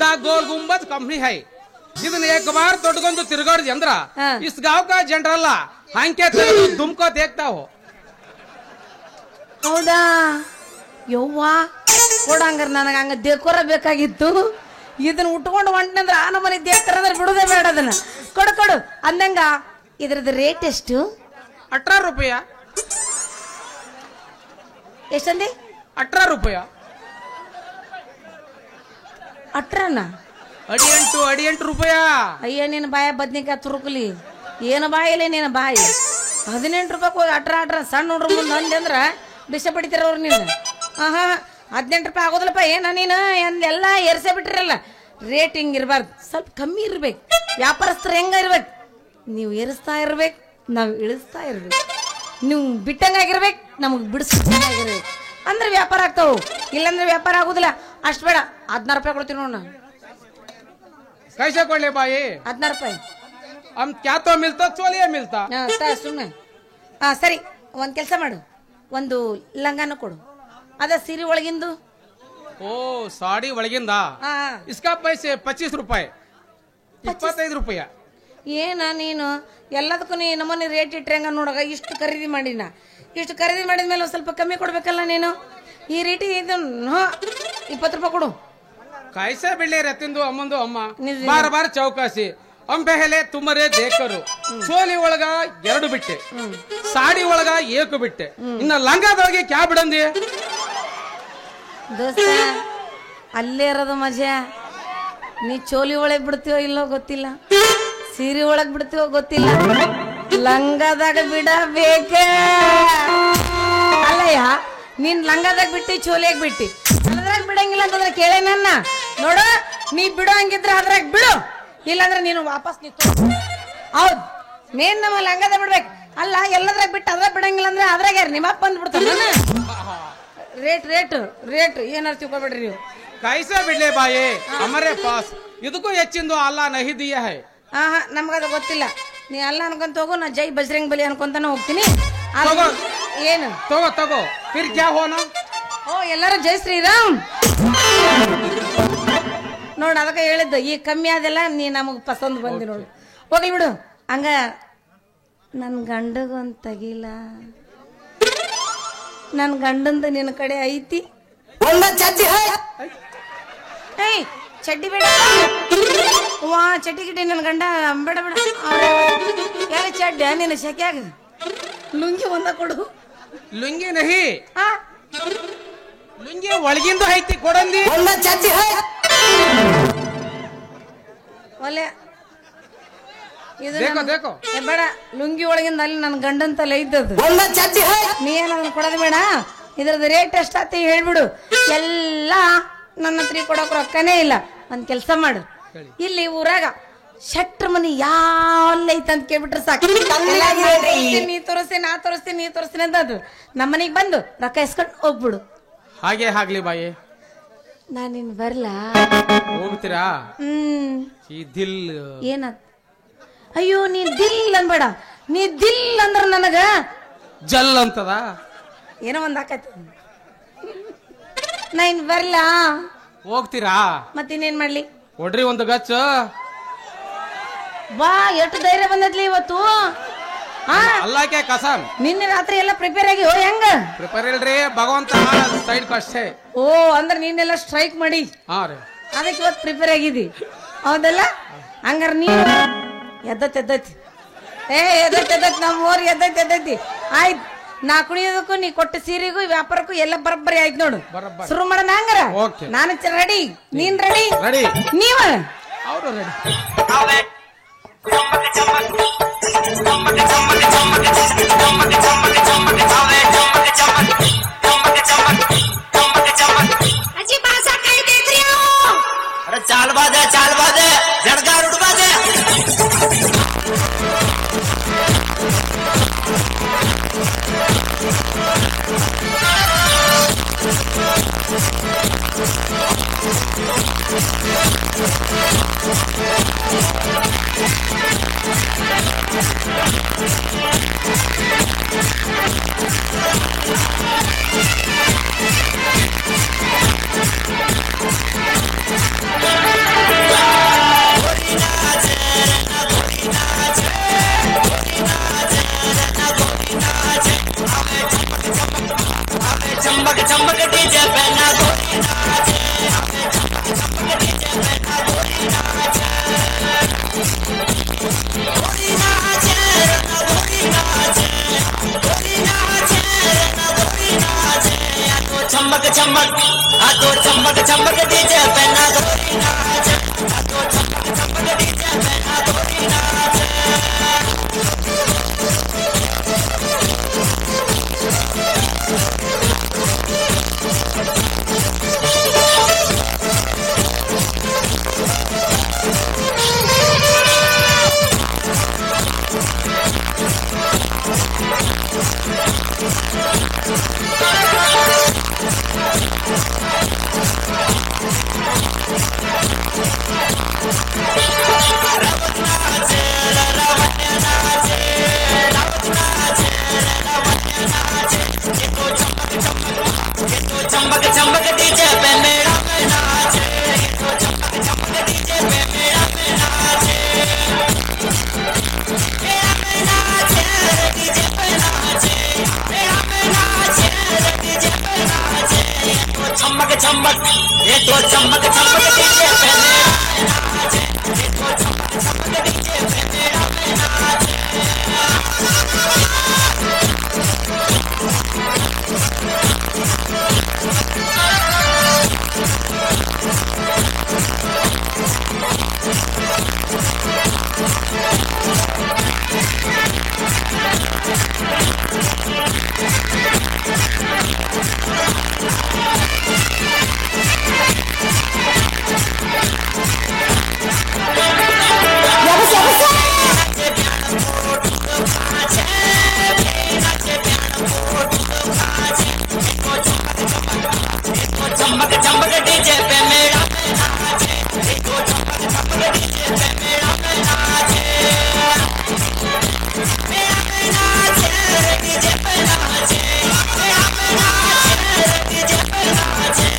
ದ ಗೋಲ್ ಗುಂಬಜ್ ಕಂಪ್ನಿ ಹೈ. ಇದನ್ನ एक बार ತೊಡ್ಕೊಂಡು ತಿರುಗಾಡಿದ್ವಿ ಅಂದ್ರ इस गांव का ಜನರಲ್ಲ ಹಂಗೆ ತುಮಕೋ ದೇಖ್ತಾ ಹೋ. ಹೌದಾ? ಯವ್ವಾ ಕೊಡಂಗಾರ ನನಗ ಹಂಗ ದೇಕೋರ ಬೇಕಾಗಿತ್ತು. ಇದನ್ನ ಉಟ್ಕೊಂಡು ಹೊಂಟ್ನಂದ್ರ ಆ ನಮ್ಮನೆ ದೇಕ್ತಾರ ಅಂದ್ರೆ ಬಿಡುದೇ ಬೇಡ. ಅದನ್ನ ಕೊಡು ಕೊಡು ಅಂದಂಗ. ಇದ್ರದ್ದು ರೇಟ್ ಎಷ್ಟು? 18 ರೂಪಾಯಿ. ಎಷ್ಟಂದಿ? 18 ರೂಪಾಯಿ. 18ನಾ? 18 ರೂಪಾಯಿ. ಅಯ್ಯ, ನಿನ್ನ ಬಾಯ ಬದ್ನಿಕಾಯಿ ತುರುಕಲಿ. ಏನು ಬಾಯಿಲ್ಲ ನಿನ್ನ ಬಾಯಿ. 18 ರೂಪಾಯಿ ಹೋಗಿ 18 ಸಣ್ಣ ನೋಡ್ರ ಮುಂದೆ ಅಂದೆ ಅಂದ್ರ ಬಿಸ ಪಡಿತಾರ ಅವ್ರು ನೀನು. 18 ರೂಪಾಯಿ ಆಗೋದಿಲ್ಲಪ್ಪ. ಏನ ನೀನು ಎಲ್ಲ ಎರ್ಸೆ ಬಿಟ್ಟಿರಲ್ಲ. ರೇಟ್ ಹಿಂಗ್ ಇರಬಾರ್ದು, ಸ್ವಲ್ಪ ಕಮ್ಮಿ ಇರ್ಬೇಕು. ವ್ಯಾಪಾರಸ್ಥರು ಹೆಂಗ ಇರ್ಬೇಕು? ನೀವು ಏರಿಸ್ತಾ ಇರ್ಬೇಕು, ನಾವು ಇಳಿಸ್ತಾ ಇರ್ಬೇಕು. ನೀವು ಬಿಟ್ಟಂಗಾಗಿರ್ಬೇಕು, ನಮಗ್ ಬಿಡಿಸ್ಬೇಕಾಗಿರ್ಬೇಕು. ಅಂದ್ರೆ ವ್ಯಾಪಾರ ಆಗ್ತಾವು. ಇಲ್ಲಾಂದ್ರೆ ವ್ಯಾಪಾರ ಆಗುದಿಲ್ಲ. ಅಷ್ಟು ಬೇಡ, 16 ರೂಪಾಯಿ ಕೊಡ್ತೀನಿ ನೋಡ. कैसे ಕೊಡ್ಲೆ ಬಾಯಿ? 16 ರೂಪಾಯಿ. हम क्या तो मिलता चोलिया मिलता. ಸುಮ್ಮನೆ. ಸರಿ, ಒಂದ್ ಕೆಲಸ ಮಾಡು. ಒಂದು ಲಂಗಾನು ಕೊಡು. ಅದ ಸೀರೆ ಒಳಗಿಂದು. ಓ, ಸಾಡಿ ಒಳಗಿಂದ. इसका पैसे 25 ರೂಪಾಯಿ. 25 ರೂಪಾಯಿ. ಏನ ನೀನು ಎಲ್ಲದಕ್ಕೂ ನೀ ನಮ್ಮನೆ ರೇಟ್ ಇಟ್ರೆ ಹಂಗ ನೋಡಗ. ಇಷ್ಟು ಖರೀದಿ ಮಾಡಿನ, ಇಷ್ಟು ಖರೀದಿ ಮಾಡಿದ್ಮೇಲೆ ಒಂದ್ ಸ್ವಲ್ಪ ಕಮ್ಮಿ ಕೊಡ್ಬೇಕಲ್ಲ ನೀನು. ಈ ರೇಟಿ ಇದು 20 ರೂಪಾಯಿ ಕೊಡು. कैसे बिल्ले रहतिंदु अಮ್ಮಂದು ಅಮ್ಮ ಬಾರ ಬಾರ ಚೌಕಾಸಿ. हम पहले तुम्हारे देखರು ಚೋಲಿ ಒಳಗ 2 ಬಿಟ್ಟೆ, ಸಾಡಿ ಒಳಗ 1 ಬಿಟ್ಟೆ, ಇನ್ನ ಲಂಗಾದೊಳಗೆ ಕ್ಯಾ ಬಿಡಂದಿ? ದೋಸ್ತ, ಅಲ್ಲೇ ಇರೋದು ಮಜಾ. ನೀ ಚೋಲಿ ಒಳಗ್ ಬಿಡ್ತೀವೋ ಇಲ್ಲೋ ಗೊತ್ತಿಲ್ಲ, ಸೀರೆ ಒಳಗ್ ಬಿಡ್ತೀವೋ ಗೊತ್ತಿಲ್ಲ, ಲಂಗದಾಗ ಬಿಡಬೇಕ. ಅಲ್ಲಯ್ಯ, ನೀನ್ ಲಂಗದಾಗ ಬಿಟ್ಟಿ, ಚೋಲಿಯಾಗ ಬಿಟ್ಟಿ, ಅದ್ರಾಗ ಬಿಡಂಗಿಲ್ಲ ಅಂತಂದ್ರೆ ಕೇಳೇ ನನ್ನ ನೋಡು. ನೀ ಬಿಡೋ ಹಂಗಿದ್ರೆ ಅದ್ರಾಗ ಬಿಡು, ಇಲ್ಲಾಂದ್ರೆ ನೀನು ವಾಪಸ್ ನಿಂತು. ಹೌದ್, ಮೇನ್ ನಮ್ಮ ಲಂಗದ ಬಿಡ್ಬೇಕು. ಅಲ್ಲ, ಎಲ್ಲದ್ರಾಗ ಬಿಟ್ಟು ಅದ್ರಾಗ ಬಿಡಂಗಿಲ್ಲ ಅಂದ್ರೆ ಅದ್ರಾಗ ಯಾರು ನಿಮ್ಮಪ್ಪ ಅಂದ್ಬಿಡ್ತಾನ. ರೇಟ್ ರೇಟ್ ರೇಟ್ ಏನಾರು ತಿಳ್ಕೊಬೇಡ್ರಿ ನೀವು. कैसे बिल्ले ಬಾಯಿ हमारे पास ಇದಕ್ಕೂ ಹೆಚ್ಚಿಂದು ಅಲ್ಲ ನಹಿ ದಿಯಾ ಹೈ. ನಮ್ಗದ ಗೊತ್ತಿಲ್ಲ. ನೀ ಅಲ್ಲ ಅನ್ಕೊಂತ ಹೋಗು, ನಾ ಜೈ ಬಜರಂಗ್ ಬಲಿ ಅನ್ಕೊಂತಾನೆ ಹೋಗ್ತೀನಿ. ಏನು ತಗೋ ತಗೋ ಫಿರ್ ಕ್ಯಾ ಹೋನಾ? ಓ, ಎಲ್ಲರೂ ಜೈ ಶ್ರೀರಾಮ್ ನೋಡ್. ಅದಕ್ಕೆ ಹೇಳಿದ್ದು, ಈ ಕಮ್ಮಿ ಆದೆಲ್ಲ ನೀ ನಮಗ್ ಪಸಂದ್ ಬಂದಿ ನೋಡು. ಹೋಗ್ಲಿ ಬಿಡು. ಹಂಗ ನನ್ ಗಂಡಗೊಂದ್ ತಗಿಲ್ಲ. ನನ್ ಗಂಡಂದ ನಿನ್ನ ಕಡೆ ಐತಿ. ಏಯ್, ಚಡ್ಡಿ ಬೇಡ. ವಾ, ಚಡ್ಡಿ ಗಿಡ್ಡಿ ನನ್ ಗಂಡ ಬೇಡ ಬೇಡ. ಯಾವ ಚಡ್ಡಿ ನಿನ್ನ ಶೆಕ್ಯಾಗ? ಲುಂಗಿ ಒಂದ ಕೊಡು. ಲುಂಗಿ ನಹಿ, ಲುಂಗಿ ಒಳಗಿಂದು ಐತಿ ಕೊಡಂದಿ. ಒಲೆ ಇದು ದೇಕೋ ದೇಕೋ. ಬೇಡ, ಲುಂಗಿ ಒಳಗಿಂದ ಅಲ್ಲಿ ನನ್ನ ಗಂಡನ್ ತಲೆ ಇದ್ದದ್ದು. ನೀ ಏನಾದ್ರು ಕೊಡೋದು ಬೇಡ. ಇದ್ರದ್ದು ರೇಟ್ ಎಷ್ಟಾತಿ ಹೇಳ್ಬಿಡು. ಎಲ್ಲ ನನ್ನ ಹತ್ರ ಕೊಡೋಕ್ ರೊಕ್ಕನೇ ಇಲ್ಲ. ಒಂದ್ ಕೆಲ್ಸ ಮಾಡು, ಇಲ್ಲಿ ಊರಾಗ ಶೆಟ್ರ ಮನಿ ಯಾವಲ್ಲ ಐತಂತ ಕೇಳ್ಬಿಟ್ರೆ ಸಾಕು. ನೀ ತೋರಿಸ್ತೀನಿ, ನಾ ತೋರಿಸ್ತೀನಿ, ನೀ ತೋರಿಸ್ತೀನಿ ಅಂತ ನಮ್ಮ ಮನಿಗ್ ಬಂದು ರೊಕ್ಕ ಇಸ್ಕೊಂಡು ಹೋಗ್ಬಿಡು. ಹಾಗೆ ಆಗ್ಲಿ ಬಾಯಿ. ನಾನಿನ್ ಬರ್ಲಾ? ಹೋಗ್ತೀರಾ? ಈ ದಿಲ್ ಏನತ್? ಅಯ್ಯೋ, ನೀ ದಿಲ್ ಅನ್ಬೇಡ. ನೀ ದಿಲ್ ಅಂದ್ರ ನನಗ ಜಲ್ ಅಂತದ. ಏನೋ ಒಂದ್ ಆಕೈತಿ. ನಾ ಇನ್ ಬರ್ಲಾ? ಹೋಗ್ತೀರಾ? ಮತ್ತಿನ್ನೇನ್ ಮಾಡ್ಲಿ? ಕೊಡ್ರಿ ಒಂದು ಗಚ್ಚ. ಬಾ, ಎಷ್ಟು ಧೈರ್ಯ ಬಂದದ್ಲಿ ಇವತ್ತು. ಅಲ್ಲಾಕೆ ಕಸಮ್. ನಿನ್ನೆ ರಾತ್ರಿ ಎಲ್ಲ ಪ್ರಿಪೇರ್ ಆಗಿ ಹೋ ಹೆಂಗ? ಪ್ರಿಪೇರ್ ಇಲ್ರಿ, ಭಗವಂತ ಸೈಡ್ ಕಷ್ಟೇ. ಓ, ಅಂದ್ರೆ ನೀನೆಲ್ಲ ಸ್ಟ್ರೈಕ್ ಮಾಡಿ ಅದಕ್ಕೆ ಇವತ್ತು ಪ್ರಿಪೇರ್ ಆಗಿದಿ, ಹೌದಲ್ಲ? ಹಂಗಾರ ನೀನು ಎದ್ದತಿ ಎದೈತಿ ನಮ್ಮ ಊರ್ ಎದೈತಿ ಆಯ್ತು. ನಾ ಕುಣಿಯೋದಕ್ಕೂ ನೀ ಕೊಟ್ಟ ಸೀರೆಗೂ ವ್ಯಾಪಾರಕ್ಕೂ ಎಲ್ಲ ಬರಬ್ಬರಿ ಆಯ್ತು ನೋಡು. ಶುರು ಮಾಡೋಣ ಹಂಗಾರ. Okay. ನಾನು ರೆಡಿ, ನೀನ್ ರೆಡಿ? ರೆಡಿ. ನೀವ ಅವರು ರೆಡಿ. चाल बाजे जड़गार उड़ बाजे चमक चमक डीजे पहना गोरी नाचे, चमक डीजे पहना गोरी नाचे, गोरी नाचे ना गोरी नाचे, गोरी नाचे ना गोरी नाचे। आ तो चमक चमक डीजे पहना गोरी नाचे, आ तो चमक डीजे पहना गोरी नाचे। चमक चमक डीजे पे मेरा में नाचे, चमक चमक डीजे पे मेरा में नाचे, मेरा में नाचे डीजे पे नाचे, मेरा में नाचे डीजे पे नाचे। ये तो चमक चमक डीजे पे मेरा में नाचे, ये तो चमक डीजे पे मेरा में नाचे। चमक चमक डीजे पे मेरा में नाचे, देखो चमक चमक डीजे पे मेरा में नाचे, मेरा में नाचे डीजे पे नाचे, मेरा में नाचे डीजे पे नाचे।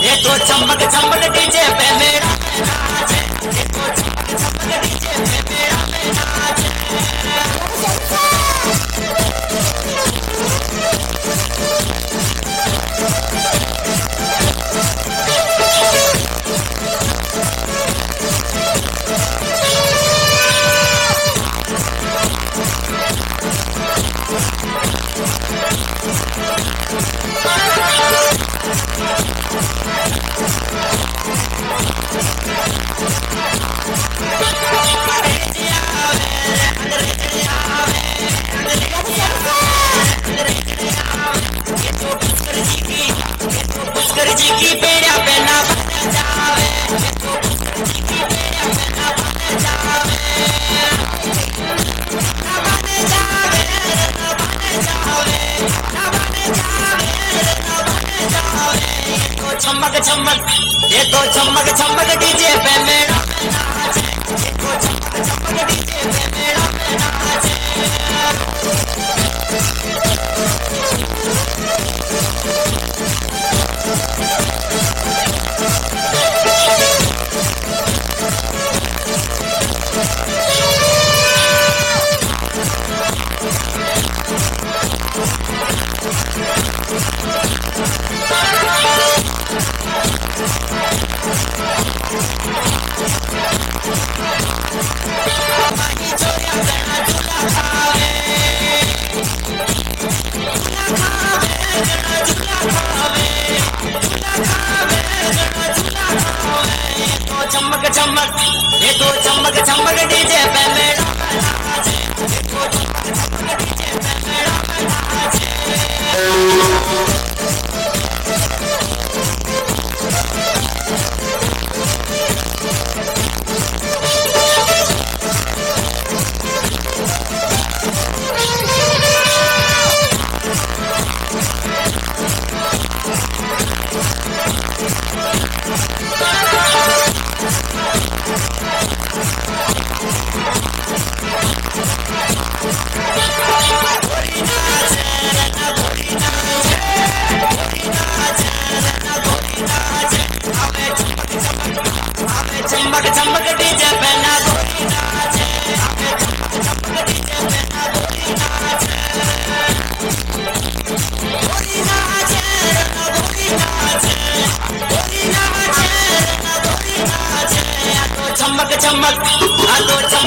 ये तो चमक चमक डीजे पे मेरा में नाचे, देखो चमक चमक डीजे पे मेरा में नाचे। पुष्कर जी की बेड़ा पे ना बन जावे, पुष्कर जी की बेड़ा पे ना बन जावे, ना बन जावे, ना बन जावे, ना बन जावे, ना बन जावे। ये तो चमक चमक डीजे पे मेरा में नाचे, ये तो चमक चमक डीजे पे मेरा में नाचे।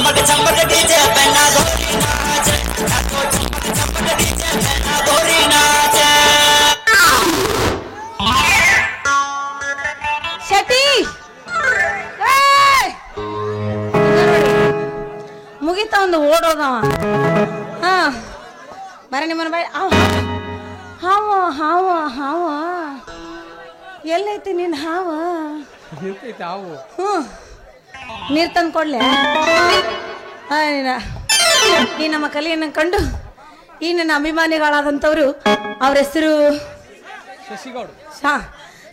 चमक चमक डीजे पे ना गोरी नाचे या तो चमक चमक डीजे पे ना गोरी नाचे ಸತೀಶ್ ಮುಗಿತ ಒಂದು ಓಡೋದವ ಹಾ ಬರ ನಿಮ್ಮನ ಬಾಯ್ ಹಾವ ಹಾವ ಹಾವ ಎಲ್ಲೈತಿ ನಿನ್ ಹಾವ ತಾವು ನೀರ್ ತಂದು ಕೊಡ್ಲೆ ಈ ನಮ್ಮ ಕಲೆಯನ್ನು ಕಂಡು ಈ ನನ್ನ ಅಭಿಮಾನಿಗಳಾದಂಥವ್ರು ಅವ್ರ ಹೆಸರು ಶಶಿಗೌಡ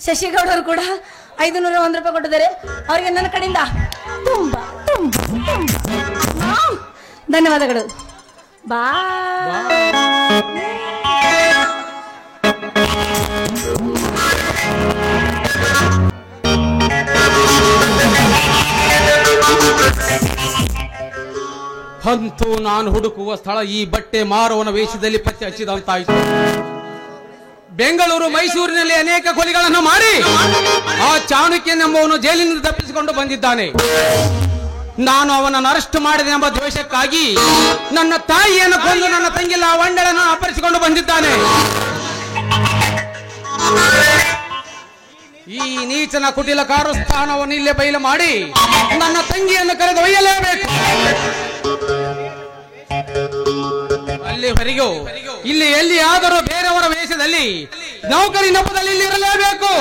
ಶಶಿಗೌಡರು ಕೂಡ 501 ರೂಪಾಯಿ ಕೊಟ್ಟಿದ್ದಾರೆ ಅವರಿಗೆ ನನ್ನ ಕಡೆಯಿಂದ ತುಂಬಾ ತುಂಬಾ ತುಂಬಾ ಧನ್ಯವಾದಗಳು ಬಾ ಅಂತೂ ನಾನು ಹುಡುಕುವ ಸ್ಥಳ ಈ ಬಟ್ಟೆ ಮಾರುವನ ವೇಷದಲ್ಲಿ ಪತ್ತೆ ಹಚ್ಚಿದಂತಾಯಿತು. ಬೆಂಗಳೂರು ಮೈಸೂರಿನಲ್ಲಿ ಅನೇಕ ಕೊಲೆಗಳನ್ನು ಮಾಡಿ ಆ ಚಾಣಕ್ಯನೆಂಬವನು ಜೈಲಿನಿಂದ ತಪ್ಪಿಸಿಕೊಂಡು ಬಂದಿದ್ದಾನೆ. ನಾನು ಅವನನ್ನು ಅರೆಸ್ಟ್ ಮಾಡಿದೆ ಎಂಬ ದ್ವೇಷಕ್ಕಾಗಿ ನನ್ನ ತಾಯಿಯನ್ನು ಕೊಂದು ನನ್ನ ತಂಗಿ ಲಾವಣ್ಯಳನ್ನು ಅಪಹರಿಸಿಕೊಂಡು ಬಂದಿದ್ದಾನೆ. ಈ ನೀಚನ ಕುಟಿಲ ಕಾರಸ್ಥಾನವನ್ನು ಇಲ್ಲೇ ಬಯಲು ಮಾಡಿ ನನ್ನ ತಂಗಿಯನ್ನು ಕರೆದು ಒಯ್ಯಲೇಬೇಕು. ಅಲ್ಲಿವರೆಗೂ ಇಲ್ಲಿ ಎಲ್ಲಿಯಾದರೂ ಬೇರೆಯವರ ವೇಷದಲ್ಲಿ ನೌಕರಿ ನಪ್ಪದಲ್ಲಿ ಇಲ್ಲಿ ಇರಲೇಬೇಕು.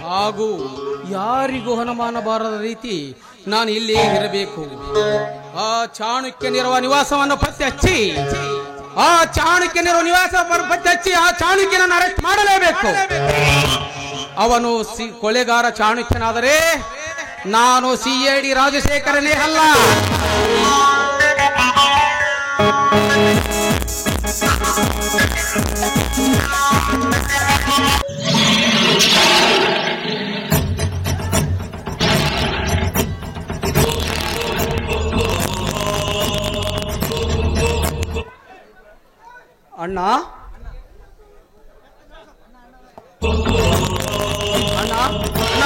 ಹಾಗೂ ಯಾರಿಗೂ ಅನುಮಾನ ಬಾರದ ರೀತಿ ನಾನು ಇಲ್ಲಿ ಇರಬೇಕು. ಆ ಚಾಣಕ್ಯನಿರುವ ನಿವಾಸವನ್ನು ಪತ್ತೆ ಹಚ್ಚಿ ಆ ಚಾಣಕ್ಯನನ್ನು ಅರೆಸ್ಟ್ ಮಾಡಲೇಬೇಕು. ಅವನು ಕೊಲೆಗಾರ ಚಾಣಕ್ಯನಾದರೆ ನಾನು CID ರಾಜಶೇಖರನೇ ಅಲ್ಲ. ಅಣ್ಣ ಅಣ್ಣ ಅಣ್ಣ